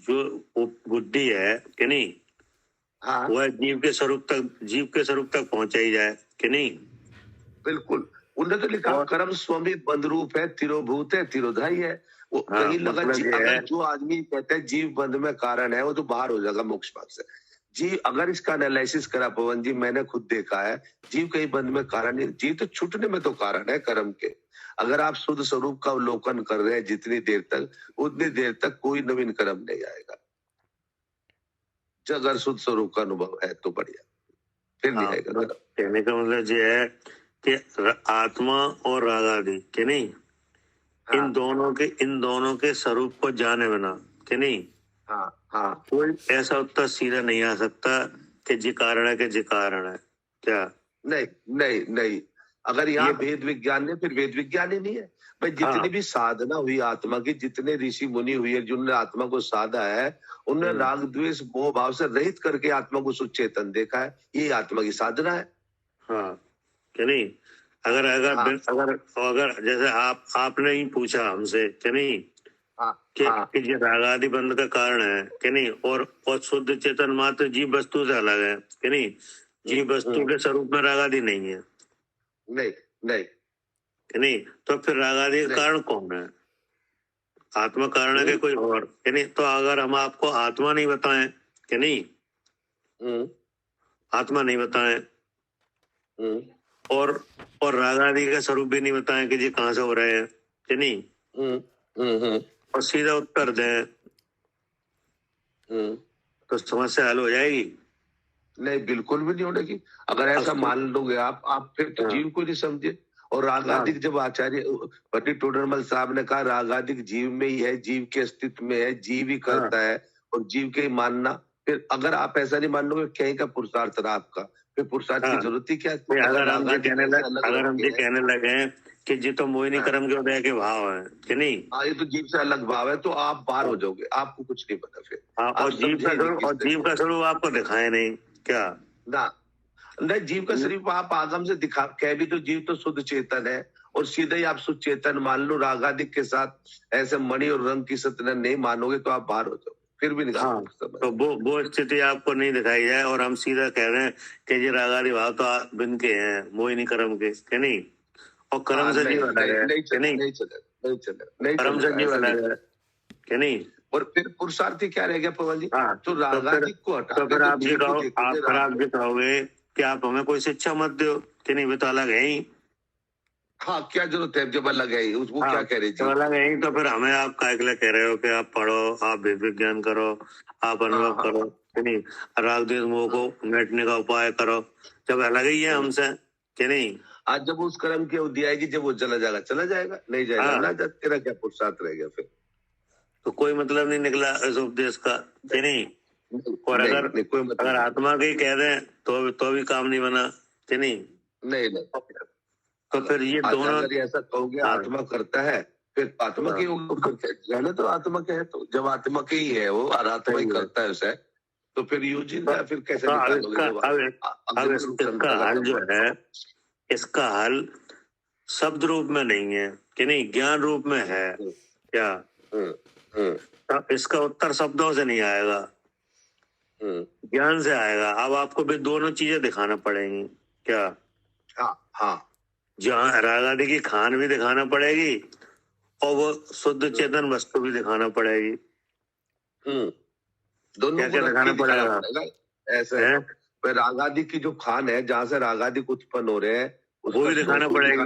जो बुद्धि है कि नहीं, हाँ वह जीव के स्वरूप तक पहुंचाई जाए कि नहीं। बिल्कुल, उन्होंने तो लिखा कर्म स्वामी बंध रूप है, तिरोभूत है, तिरोधाई है। वो हाँ, कहीं लगा मतलब ये है, अगर जो आदमी कहता है जीव बंध में कारण है, वो तो बाहर हो जाएगा मोक्ष मार्ग से। जीव अगर इसका एनालिसिस करा पवन जी, मैंने खुद देखा है, जीव कहीं बंध में कारण नहीं, जीव तो छूटने में तो कारण है कर्म के। अगर आप शुद्ध स्वरूप का अवलोकन कर रहे हैं जितनी देर तक, उतनी देर तक कोई नवीन कर्म नहीं आएगा। अगर शुद्ध स्वरूप का अनुभव है तो बढ़िया, फिर नहीं आएगा कर्म। कहने का मतलब ये है कि आत्मा और राग आदि के नहीं, इन दोनों के स्वरूप को जाने बिना कि नहीं, हाँ हाँ कोई ऐसा उत्तर सीधा नहीं आ सकता कि जी कारण है कि जी कारण है, क्या नहीं नहीं नहीं। अगर यहाँ भेद विज्ञान है, फिर वेद विज्ञान ही नहीं है भाई। जितनी भी साधना हुई आत्मा की, जितने ऋषि मुनि हुई है जिन्होंने आत्मा को साधा है, उन्होंने राग द्वेष मोह भाव से रहित करके आत्मा को सुचेतन देखा है। ये आत्मा की साधना है। हाँ कि नहीं। अगर अगर हाँ। अगर अगर जैसे आपने ही पूछा हमसे कि नहीं हाँ कि हाँ कि ये राग आदि बंध का कारण है कि नहीं, और शुद्ध चेतन मात्र जीव वस्तु से अलग है कि नहीं, जीव वस्तु के स्वरूप में राग आदि नहीं है नहीं नहीं कि नहीं, तो फिर राग आदि का नहीं। कारण कौन है? आत्मा कारण है कि कोई और कि नहीं? तो अगर हम आपको आत्मा नहीं बताएं कि नहीं, आत्मा नहीं बताएं और राग आदि का स्वरूप भी नहीं बताएं कि ये कहाँ से हो रहे हैं कि नहीं, और सीधा उत्तर दें तो समस्या हल हो जाएगी? नहीं, बिल्कुल भी नहीं होने की। अगर ऐसा मान लोगे आप फिर तो हाँ। जीव को नहीं समझे। और रागादिक जब आचार्य पंडित टोडरमल साहब ने कहा रागादिक जीव में ही है, जीव के अस्तित्व में है, जीव ही करता है और जीव के ही मानना, फिर अगर आप ऐसा नहीं मान लोगे कहीं का पुरुषार्थ रहा आपका, फिर पुरुषार्थ की जरूरत ही क्या है? अगर हम ये कहने अलग कहने लगे कि जी तो मोहिनी कर्म के उदय के भाव है कि नहीं, हाँ, ये तो जीव से अलग भाव है, तो आप बाहर हो जाओगे, आपको कुछ नहीं पता फिर। और जीव का स्वरूप आपको दिखाए नहीं क्या? ना नहीं, जीव का शरीर आप आगम से दिखा कह भी तो जीव तो शुद्ध चेतन है, और सीधे ही आप शुद्ध चेतन मान लो, रागादिक के साथ ऐसे मणि और रंग की सत्य नहीं मानोगे तो आप बाहर हो जाओ, फिर भी निकाल। हाँ, तो वो स्थिति आपको नहीं दिखाई जाए और हम सीधा कह रहे हैं कि ये रागादि भाव तो बिन के हैं, मोहिनी कर्म के नहीं, और कर्म से जीव अलग है कि नहीं, कर्म से जीव अलग है कि नहीं, और फिर पुरुषार्थी क्या रह गया पवन जी? हाँ, तो रागादिक को हटा तो फिर आप ये कहोगे कि आप हमें कोई शिक्षा मत दो कि नहीं, वे तो अलग है ही। हाँ, क्या जरूरत है जब अलग है वो क्या कह रही थी? तो अलग है ही, तो फिर हमें आप काय के लिए कह रहे हो कि आप पढ़ो, आप विज्ञान करो, आप अनुभव करो कि नहीं, राग द्वेष मोह को मिटने का उपाय करो, जब अलग ही है हमसे कि नहीं। आज जब उस कर्म की अवधि आएगी, जब वो चला जाएगा, नहीं जाएगा ना, जब तेरा क्या पुरुषार्थ रह गया फिर? तो कोई मतलब नहीं निकला इस उपदेश का कि नहीं। और अगर आत्मा के ही कह दें तो भी काम नहीं बना कि नहीं। तो फिर ये दोनों, अगर ऐसा कहोगे आत्मा करता है, फिर आत्मा की रहने तो आत्मा के है, तो जब आत्मा के ही है वो और आत्मा ही करता है उसे, तो फिर यूजिन का फिर कैसे निकालोगे? अब इसका हल जो है, इसका हल शब्द रूप में नहीं है कि नहीं, ज्ञान रूप में है क्या? तो इसका उत्तर शब्दों से नहीं आएगा, ज्ञान से आएगा। अब आपको भी दोनों चीजें दिखाना पड़ेंगी क्या? हाँ, जहाँ राग आदि की खान भी दिखाना पड़ेगी और वो शुद्ध चेतन वस्तु भी दिखाना पड़ेगी। दोनों क्या दिखाना पड़ेगा? ऐसा है, राग आदि की जो खान है, जहाँ से राग आदि उत्पन्न हो रहे हैं, वो भी दिखाना पड़ेगा।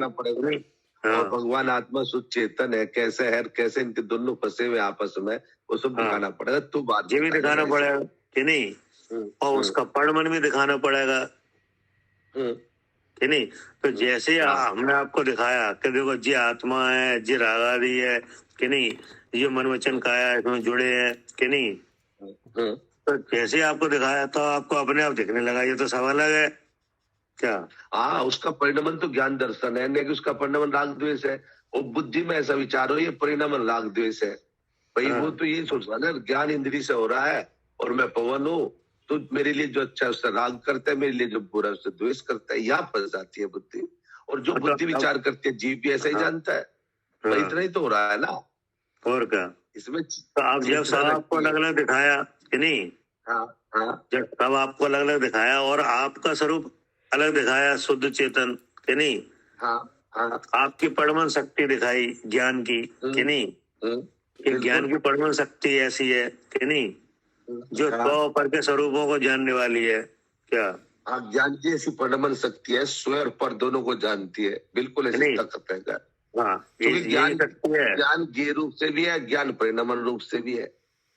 और भगवान आत्मा शुद्ध चेतन है, कैसे है, कैसे इनके दोनों फंसे हुए आपस में, वो सब दिखाना पड़ेगा। तो बात ये भी दिखाना पड़ेगा कि नहीं, और उसका परमन भी दिखाना पड़ेगा कि नहीं। तो जैसे हमने आपको दिखाया कि देखो जी आत्मा है, जी राग आदि है कि नहीं, ये मन वचन काया इसमें जुड़े हैं कि नहीं, तो जैसे आपको दिखाया तो आपको अपने आप दिखने लगा ये तो सब अलग है क्या? हाँ, उसका परिणमन तो ज्ञान दर्शन है, नहीं कि उसका परिणमन राग द्वेष है। और बुद्धि में ऐसा विचार हो ये परिणमन राग द्वेष है भाई, वो तो ये सोच रहा है ज्ञान इंद्री से हो रहा है और मैं पवन हूँ, तो मेरे लिए जो अच्छा उससे राग करता है, मेरे लिए जो बुरा उससे द्वेष करता है, यहाँ फंस जाती है बुद्धि। और जो बुद्धि विचार करती है, जीव भी ऐसा ही जानता है भाई, इतना ही तो हो रहा है ना, और क्या इसमें। तो आप जब सब आपको अलग अलग दिखाया कि नहीं, जब तब आपको अलग अलग दिखाया और आपका स्वरूप अलग दिखाया, शुद्ध चेतन कि नहीं, आपकी परमन शक्ति दिखाई ज्ञान की कि नहीं, कि ज्ञान की परमन शक्ति ऐसी है कि नहीं, जो तो पर के स्वरूपों को जानने वाली है क्या? ज्ञान की ऐसी परमन शक्ति है, स्वयं और पर दोनों को जानती है, बिल्कुल ऐसी ताकत है। ज्ञान ज्ञ रूप से भी है, ज्ञान परिणमन रूप से भी है।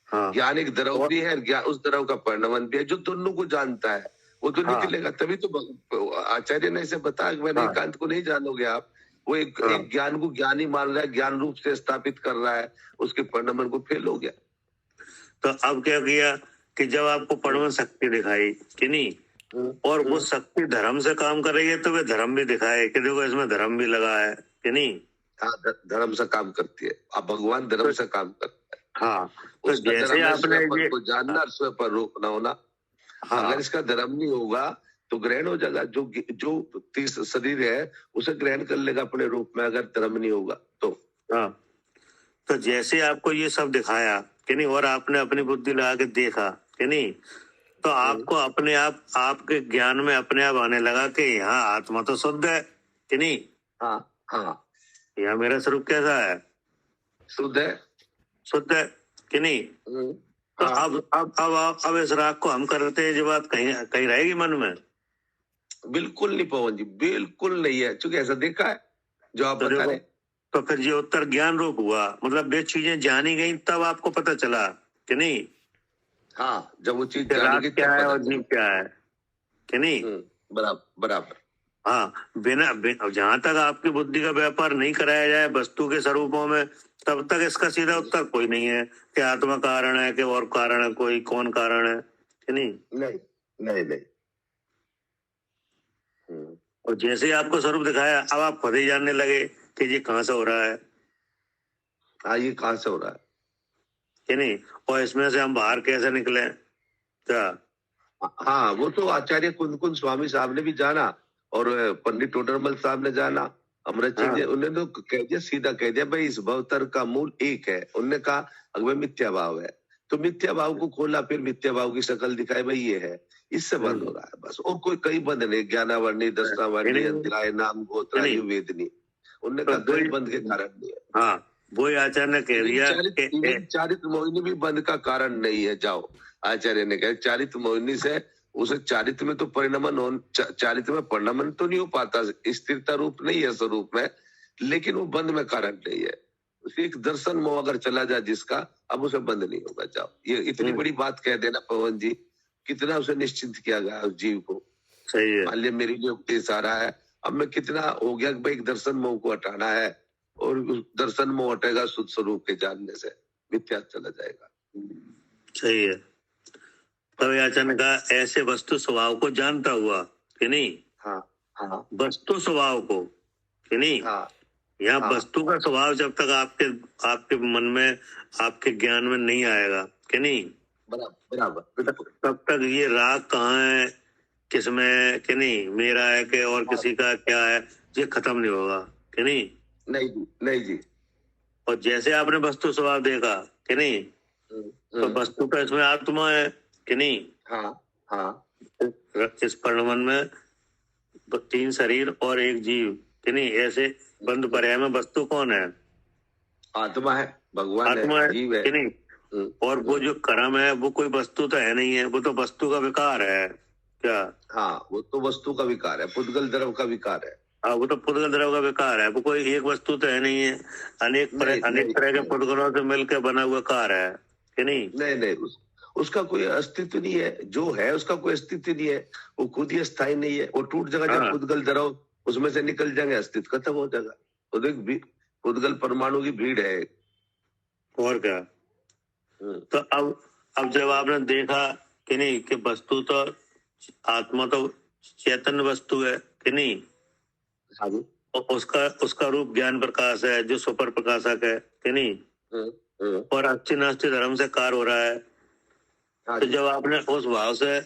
ज्ञान एक द्रव भी है, ज्ञान उस द्रव का परिणमन भी है, जो दोनों को जानता है वो तो निकलेगा। तभी तो आचार्य ने इसे बताया कि मैंने एकांत को नहीं जानोगे आप, वो एक ज्ञान को ज्ञान ही मान रहा है, ज्ञान रूप से स्थापित कर रहा है, उसके परिणमन को फेल हो गया। तो अब क्या किया कि जब आपको परमन शक्ति दिखाई कि नहीं, और वो शक्ति धर्म से काम कर रही है, तो वे धर्म भी दिखाए कि देखो इसमें धर्म भी लगा है कि नहीं। हाँ, धर्म से काम करती है, अब भगवान धर्म से काम करता है। हाँ, तो जैसे आपने को जानना, स्वयं पर रोकना होना। अगर इसका धर्म नहीं होगा तो ग्रहण हो जाएगा। जो तीस शरीर है उसे ग्रहण कर लेगा अपने रूप में, अगर धर्म नहीं होगा तो। हाँ, तो जैसे आपको ये सब दिखाया कि नहीं, और आपने अपनी बुद्धि लगा के देखा कि नहीं, तो आपको अपने आप, आपके ज्ञान में अपने आप आने लगा कि यहाँ आत्मा तो शुद्ध है कि नहीं, हाँ हाँ, यहाँ मेरा स्वरूप कैसा है, शुद्ध है। शुद्ध है कि नहीं। तो हाँ, अब इस राग को हम करते हैं, जो बात कहीं कहीं रहेगी मन में। बिल्कुल नहीं पवन जी, बिल्कुल नहीं है, क्योंकि ऐसा देखा है जो आप तो बता देखो, रहे। तो फिर ये उत्तर ज्ञान रूप हुआ, मतलब वे चीजें जानी गई तब आपको पता चला कि नहीं हाँ, जब वो चीज कि राग जानेगी क्या तब है पता और जीव क्या है कि नहीं। बराबर बराबर। हाँ, बिना जहां तक आपकी बुद्धि का व्यापार नहीं कराया जाए वस्तु के स्वरूपों में, तब तक इसका सीधा उत्तर कोई नहीं है कि आत्मा कारण है कि और कारण है, कोई कौन कारण है कि नहीं। नहीं नहीं नहीं। और जैसे ही आपको स्वरूप दिखाया, अब आप खुद ही जानने लगे कि ये कहाँ से हो रहा है हाँ, ये कहाँ से हो रहा है कि नहीं, और इसमें से हम बाहर कैसे निकले क्या। हाँ, वो तो आचार्य कुंद स्वामी साहब ने भी जाना, और पंडित टोडरमल साहब ने जाना, अमृत सिंह जी, उन्होंने तो कह दिया, सीधा कह दिया भाई इस भवतर का मूल एक है। उन्होंने कहा अगर मिथ्या भाव है, तो मिथ्या भाव को खोला, फिर मिथ्या भाव की शक्ल दिखाई, भाई ये है, इससे बंद हो रहा है बस, और कोई बंद नहीं। ज्ञानावर्णी, दर्शनावर्णी, अंतराय, नाम, गोत्र, आयु, वेदनी, उन्होंने कहा कोई बंद के कारण नहीं है। हाँ, वही आचार्य ने कह दिया चारित मोहिनी भी बंद का कारण नहीं है। जाओ, आचार्य ने कहा चारित मोहिनी से उसे चारित्र में तो परिणमन चारित्र में परिणमन तो नहीं हो पाता, स्थिरता रूप नहीं है स्वरूप में, लेकिन वो बंद में कारण नहीं है। एक दर्शन मोह अगर चला जाए जिसका, अब उसे बंद नहीं होगा। जाओ, ये इतनी बड़ी बात कह देना पवन जी, कितना उसे निश्चिंत किया गया उस जीव को। सही है। मान लिया मेरे लिए उपदेश आ रहा है, अब मैं कितना हो गया कि भाई एक दर्शन मोह को हटाना है, और उस दर्शन मोह हटेगा शुद्ध स्वरूप के जानने से, मिथ्या चला जाएगा। सही है। तब आचार्य ने कहा ऐसे वस्तु स्वभाव को जानता हुआ कि नहीं। हाँ हाँ, वस्तु स्वभाव को कि नहीं। हाँ, यहाँ हाँ, वस्तु का स्वभाव जब तक आपके मन में, आपके ज्ञान में नहीं आएगा कि नहीं, बराबर, तब तक ये राग कहाँ है, किसमें कि नहीं, मेरा है कि और किसी का क्या है, ये खत्म नहीं होगा कि नहीं। नहीं जी, नहीं जी। और जैसे आपने वस्तु स्वभाव देखा कि नहीं, तो वस्तु का इसमें आत्मा है कि नहीं। हाँ हाँ, इस परिणमन में 3 शरीर और 1 जीव कि नहीं, ऐसे बंद पर्याय में वस्तु कौन है, आत्मा है, भगवान आत्मा है जीव है कि नहीं। और वो जो कर्म है वो कोई वस्तु तो है नहीं है, वो तो वस्तु का विकार है क्या। हाँ, वो तो वस्तु का विकार है, पुद्गल द्रव का विकार है। हाँ, वो तो पुद्गल द्रव का विकार है, वो कोई एक वस्तु तो है नहीं है, अनेक तरह के पुद्गलों से मिलकर बना हुआ कार है कि नहीं। नहीं, उसका कोई अस्तित्व नहीं है, जो है उसका कोई अस्तित्व नहीं है, वो खुद ही स्थायी नहीं है, वो टूट जाएगा जब पुद्गल द्रव उसमें से निकल जाएंगे, अस्तित्व खत्म हो जाएगा। तो देख, पुद्गल परमाणु की भीड़ है और क्या। तो अब जब आपने देखा कि नहीं कि वस्तु तो आत्मा तो चैतन्य वस्तु है कि नहीं, और उसका रूप ज्ञान प्रकाश है जो सुपर प्रकाशक है कि नहीं, और अच्छी नास्ती धर्म से कार्य हो रहा है। तो जब आपने उस भाव से,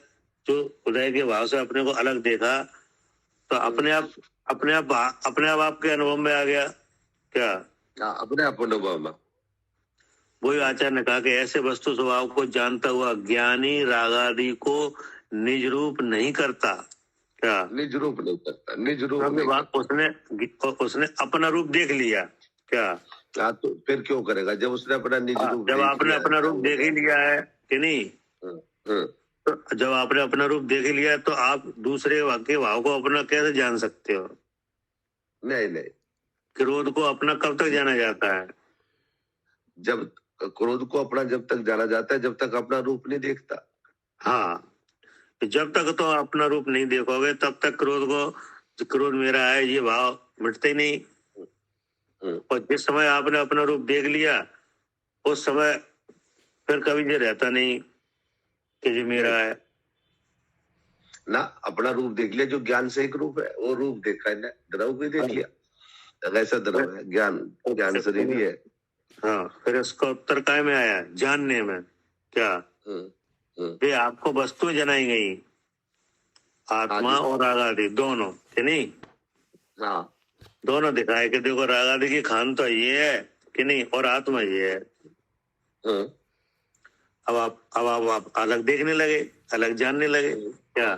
जो उदय के भाव से अपने को अलग देखा, तो अपने आप आपके अनुभव में आ गया क्या। अपने आप अनुभव में। वही आचार्य ने कहा कि ऐसे वस्तु स्वभाव को जानता हुआ ज्ञानी रागादि को निज रूप नहीं करता क्या। निज रूप नहीं करता, निज रूप नहीं करता। उसने अपना रूप देख लिया क्या। तो फिर क्यों करेगा जब उसने अपना निज रूप, जब आपने अपना रूप देख ही लिया है कि नहीं, तो जब आपने अपना रूप देख ही लिया तो आप दूसरे के भाव को अपना कैसे जान सकते हो। नहीं, क्रोध को अपना कब तक जाना जाता है, जब क्रोध को अपना जब तक जाना जाता है, जब तक अपना रूप नहीं देखता। हाँ, जब तक तो अपना रूप नहीं देखोगे तब तक क्रोध मेरा है ये भाव मिटते ही नहीं। और जिस समय आपने अपना रूप देख लिया, उस समय फिर कभी ये रहता नहीं कि ये मेरा है ना। अपना रूप देख लिया, जो ज्ञान से एक रूप है, वो रूप देखा है ना, द्रव भी देख लिया, ऐसा द्रव है, ज्ञान शरीर ही है। हाँ, फिर इसका उत्तर काय में आया, जानने में क्या। ये आपको वस्तुएं जनाई गई आत्मा और राग आदि दोनों, कि नहीं? हाँ दोनों दिखाए कि देखो राग आदि की खान तो ये है, कि नहीं, और आत्मा ये है। हाँ, अब आप अलग देखने लगे, अलग जानने लगे क्या?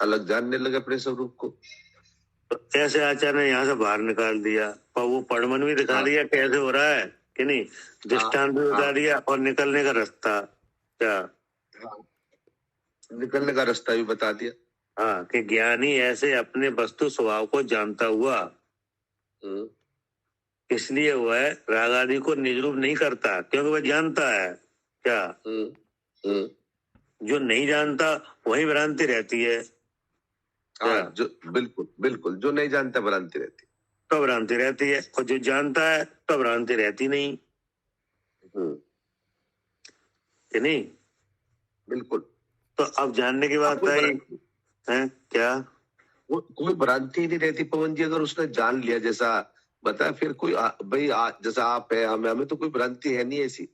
अलग जानने लगे अपने स्वरूप को। तो ऐसे आचार्य ने यहाँ से बाहर निकाल दिया, पर वो पढ़मन भी दिखा दिया कैसे हो रहा है, कि नहीं, दृष्टांत भी बता दिया और निकलने का रास्ता क्या, निकलने का रास्ता भी बता दिया। हाँ, कि ज्ञानी ऐसे अपने वस्तु स्वभाव को जानता हुआ, इसलिए वह राग आदि को निजरूप नहीं करता, क्योंकि वह जानता है क्या। जो नहीं जानता वही भ्रांति रहती है क्या? जो बिल्कुल बिल्कुल जो नहीं जानता भ्रांति रहती, तो भ्रांति रहती है, और जो जानता है तो भ्रांति रहती नहीं, कि नहीं? बिल्कुल। तो अब जानने की बात आई है क्या, वो कोई भ्रांति ही नहीं रहती पवन जी, अगर उसने जान लिया जैसा बताया, फिर कोई भाई जैसा आप है, हमें तो कोई भ्रांति है नहीं ऐसी।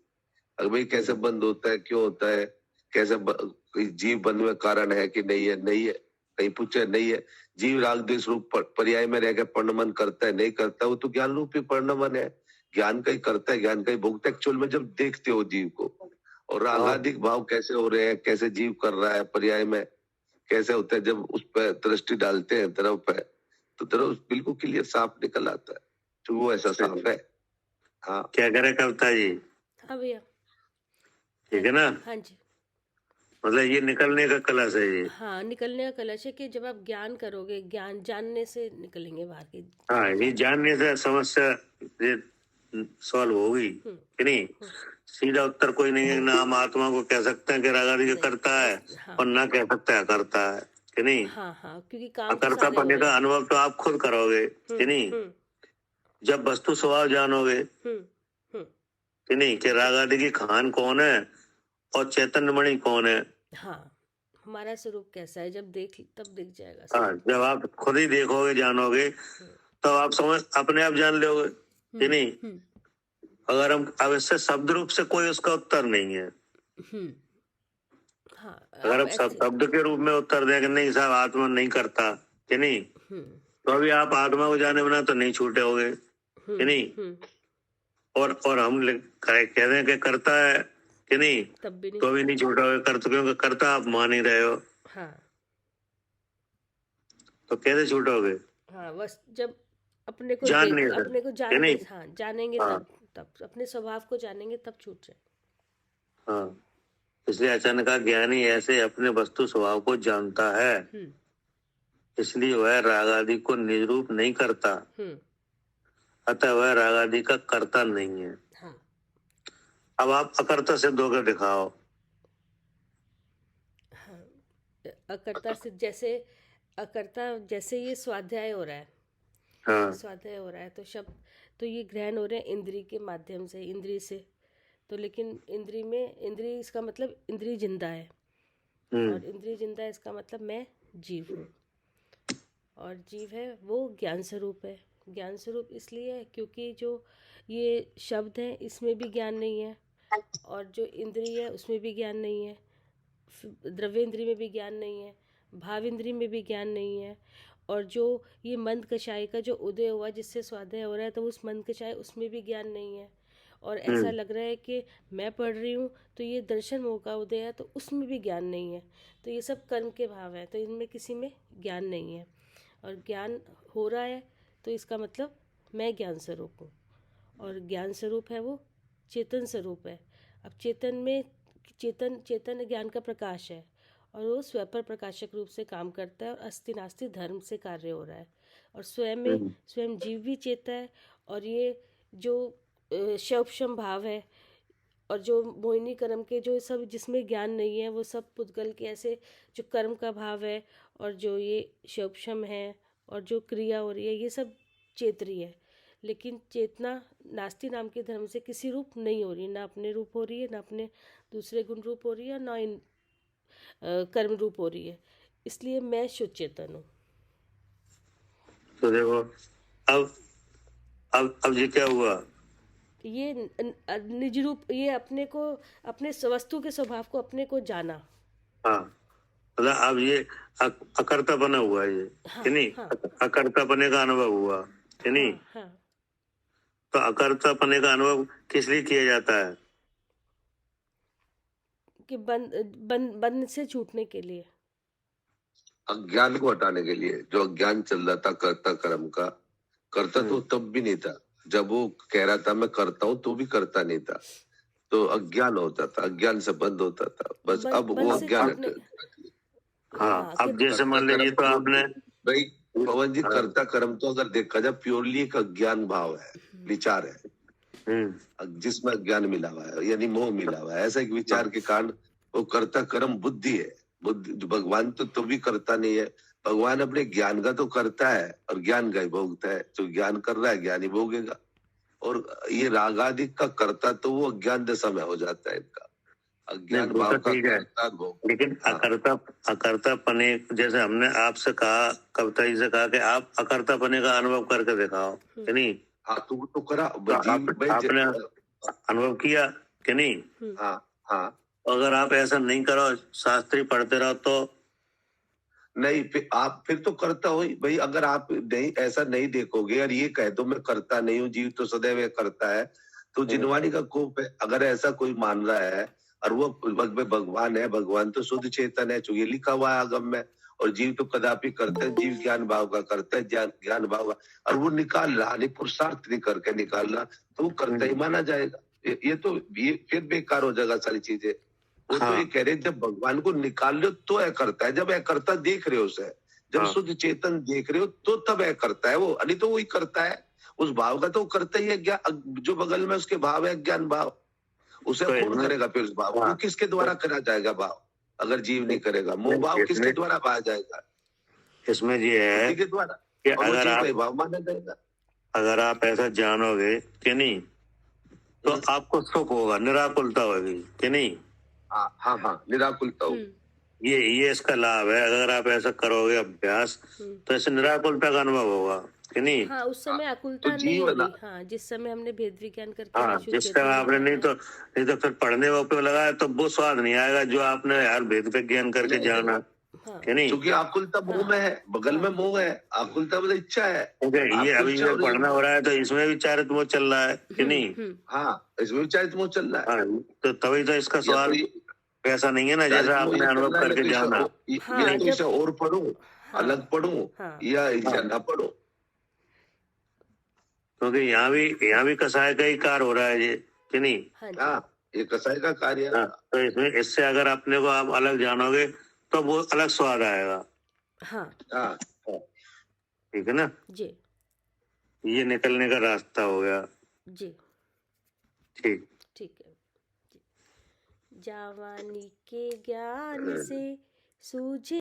अगर भाई कैसे बंद होता है, क्यों होता है, कैसे कोई जीव बंद में कारण है कि नहीं है, नहीं है, कहीं पूछे नहीं है। जीव राग द्वेष रूप पर्याय में रह के पर्णमन करता है, नहीं करता, वो तो ज्ञान रूप ही पर्णमन है, ज्ञान का ही करता है, ज्ञान का ही भोगता है। एक्चुअल में जब देखते हो जीव को, और रागाधिक भाव कैसे हो रहे हैं, कैसे जीव कर रहा है, पर्याय में कैसे होता है, जब उस पर दृष्टि डालते हैं तरफ पे, तो तरफ बिल्कुल क्लियर साफ निकल आता है, तो वो ऐसा साफ है। हाँ, क्या करे कविता जी? हाँ भैया, ठीक है ना? हाँ जी, मतलब ये निकलने का कलश है ये। हाँ, निकलने का कलश है कि जब आप ज्ञान करोगे, ज्ञान जानने से निकलेंगे बाहर की। हाँ, ये जानने से समस्या ये सॉल्व होगी, कि नहीं? सीधा उत्तर कोई नहीं है, ना हम आत्मा को कह सकते हैं कि राग आदि करता है, और ना कह सकते हैं करता है, कि नहीं? हाँ हाँ, क्योंकि काम तो अकर्ता सारे हो पने रहे का अनुभव तो आप खुद करोगे, कि नहीं? जब वस्तु स्वभाव जानोगे, कि नहीं, कि राग आदि की खान कौन है और चैतन्य मणि कौन है। हाँ, हमारा स्वरूप कैसा है, जब तब दिख जाएगा। हाँ, जब आप खुद ही देखोगे, जानोगे, तब आप समझ अपने आप जान लोगे, कि नहीं? अगर हम अब इससे शब्द रूप से कोई उसका उत्तर नहीं है। हाँ, अगर आप शब्द के रूप में उत्तर दें कि नहीं साहब आत्मा नहीं करता, कि नहीं, तो अभी आप आत्मा को जाने बिना तो नहीं छूटे होगे, कि नहीं? और हम कह रहे हैं कि करता है, कि नहीं, तब भी नहीं, तो भी नहीं छूटा होगा, करता, क्योंकि करता आप मान ही रहे हो। हाँ, तो कैसे छूटोगे? हाँ, बस जब अपने को जानेंगे, हाँ, जानेंगे, तब अपने स्वभाव को जानेंगे, तब छूट जाए। हाँ, इसलिए अचानक ज्ञानी ऐसे अपने वस्तु स्वभाव को जानता है, इसलिए वह राग आदि को निज रूप नहीं करता, अतः वह राग आदि का कर्ता नहीं है। हाँ। अब आप अकर्ता सिद्ध होकर दिखाओ। हाँ, अकर्ता से जैसे ये स्वाध्याय हो रहा है, हाँ, स्वाध्याय हो रहा है, तो शब्द तो ये ग्रहण हो रहे हैं इंद्री के माध्यम से, इंद्री से, तो लेकिन इंद्री इसका मतलब इंद्री जिंदा है, और इंद्री जिंदा है इसका मतलब मैं जीव हूँ, और जीव है वो ज्ञान स्वरूप है। ज्ञान स्वरूप इसलिए है क्योंकि जो ये शब्द है इसमें भी ज्ञान नहीं है, और जो इंद्री है उसमें भी ज्ञान नहीं है, द्रव्य इंद्री में भी ज्ञान नहीं है, भाव इंद्री में भी ज्ञान नहीं है, और जो ये मंद कषाय का जो उदय हुआ जिससे स्वाध्याय हो रहा है, तो उस मंद कषाय उसमें भी ज्ञान नहीं है, और ऐसा लग रहा है कि मैं पढ़ रही हूँ तो ये दर्शन मोह का उदय है, तो उसमें भी ज्ञान नहीं है। तो ये सब कर्म के भाव है, तो इनमें किसी में ज्ञान नहीं है, और ज्ञान हो रहा है तो इसका मतलब मैं ज्ञान स्वरूप हूँ, और ज्ञान स्वरूप है वो चेतन स्वरूप है। अब चेतन में चेतन ज्ञान का प्रकाश है, और वो स्वपर प्रकाशक रूप से काम करता है, और अस्ति नास्ति धर्म से कार्य हो रहा है, और स्वयं जीव भी चेता है, और ये जो शवक्षम भाव है, और जो मोहिनी कर्म के जो सब जिसमें ज्ञान नहीं है, वो सब पुद्गल के ऐसे जो कर्म का भाव है, और जो ये शवक्षम है, और जो क्रिया हो रही है, ये सब चेत रही है, लेकिन चेतना नास्ति नाम के धर्म से किसी रूप नहीं हो रही, ना अपने रूप हो रही है, ना अपने दूसरे गुण रूप हो रही है, ना इन कर्म रूप हो रही है, इसलिए मैं शुद्ध चेतन हूँ। तो देखो अब ये क्या हुआ, ये निज रूप, ये अपने को, अपने वस्तु के स्वभाव को अपने को जाना। हाँ, मतलब अब ये अकर्ता बना हुआ है ये, हाँ, कि नहीं? हाँ, अकर्ता पने का अनुभव हुआ, कि नहीं? हाँ, हाँ, तो अकर्ता पने का अनुभव किस लिए किया जाता है? कि बंद से छूटने के लिए। अज्ञान को हटाने के लिए। जो अज्ञान चल रहा था कर्ता कर्म का, करता तो तब भी नहीं था जब वो कह रहा था मैं करता हूँ, तो भी करता नहीं था। तो अज्ञान होता था, अज्ञान से बंद होता था बस। अब वो बंद से अज्ञान छूटने। हाँ, हाँ, अब जैसे मान लीजिए तो आपने भाई पवन जी, हाँ। कर्ता कर्म तो अगर देखा जाए प्योरली एक अज्ञान भाव है, विचार है, जिसमें अज्ञान मिला हुआ है, यानी मोह मिला हुआ है। ऐसा एक विचार के कारण वो कर्ता कर्म बुद्धि है। बुद्धि भगवान तो भी करता नहीं है। भगवान अपने ज्ञान का तो करता है और ज्ञान का ही भोगता है। जो ज्ञान कर रहा है ज्ञान ही भोगेगा। और ये रागादिक का कर्ता तो वो अज्ञान दशा में हो जाता है इनका। अज्ञान नहीं, वो भाव तो का ठीक है, कर्ता भोग। लेकिन हाँ। अकर्ता पने, जैसे हमने आपसे कहा, कविता जी से कहा कि आप अकर्ता पने का अनुभव करके दिखाओ, कि नहीं? हाँ, तो करा तो जीव भाई आपने अनुभव किया, कि नहीं? हाँ, हाँ। अगर आप ऐसा नहीं करो, शास्त्री पढ़ते रहो, तो नहीं, फिर तो करता हो ही भाई। अगर आप नहीं ऐसा नहीं देखोगे और ये कह दो मैं करता नहीं हूँ, जीव तो सदैव ये करता है, तो जिनवाणी का कोप है। अगर ऐसा कोई मान रहा है और वो भगवान है, भगवान तो शुद्ध चेतन है, जो ये लिखा हुआ है आगम में, और जीव तो कदापि करता है, जीव ज्ञान भाव का करता है, ज्ञान भाव का, और वो निकाल रहा, नहीं पुरुषार्थ नहीं करके निकाल रहा, तो वो करता ही माना जाएगा। ये फिर बेकार हो जाएगा सारी चीजें। वो तो ये कह रहे जब भगवान को निकाल लो तो ऐ करता है, जब ऐ करता देख रहे हो उसे, जब शुद्ध चेतन देख रहे हो तो तब ऐ करता है वो, नहीं तो वही करता है। उस भाव का तो करता ही है। जो बगल में उसके भाव है ज्ञान भाव, उसे तो कौन करेगा फिर उस भाव को? किसके द्वारा करा जाएगा भाव? अगर जीव नहीं करेगा, मोह भाव किसके द्वारा पाया जाएगा? इसमें ये है बुद्धि के द्वारा। कि और वो जीव का भाव माना जाएगा। अगर आप ऐसा जानोगे, कि नहीं, तो आपको सुख होगा, निराकुलता होगी, कि नहीं? हाँ, हाँ, हाँ, निराकुलता हो। ये इसका लाभ है। अगर आप ऐसा करोगे अभ्यास, तो ऐसे निराकुलता का अनुभव होगा, कि नहीं? हाँ, उस समय तो अकुलता नहीं जीव है ना। होगी। हाँ, जिस समय हमने भेद विज्ञान करके हाँ, शुद्ध जिस चेतन समय आपने में- नहीं तो फिर पढ़ने पे लगाया तो वो स्वाद नहीं आएगा जो आपने यार भेद विज्ञान करके जाना, हाँ, कि नहीं? क्योंकि आकुलता मोह में है, बगल में मोह है। आकुलता मतलब इच्छा है। क्योंकि ये अभी जो पढ़ना हो रहा है तो इसमें भी चारित्र मोह चल रहा है, कि नहीं? हाँ, इसमें चारित्र मोह चल रहा है। हाँ, तो तभी तो इसका या स्वाद तो ये ऐसा नहीं है ना जैसा चारित्र मोह आपने ये चल अनुभव रहा है, या करके तो इसे जाना। या तो इसे और पढ़ूं, अलग पढ़ूं, हाँ। या इसे न पढ़ूं। क्योंकि यहाँ भी कसाय का ही कार्य हो रहा है ये, कि नहीं? हाँ, ये कसाई का कार्य है। हाँ, तो इसमें इससे अगर अपने को आप अलग जानोगे तो वो अलग स्वाद आएगा। हाँ, हाँ, ठीक है ना? जी, ये निकलने का रास्ता हो गया। जी, ठीक ठीक है। जी। जवानी के ज्ञान से सूझे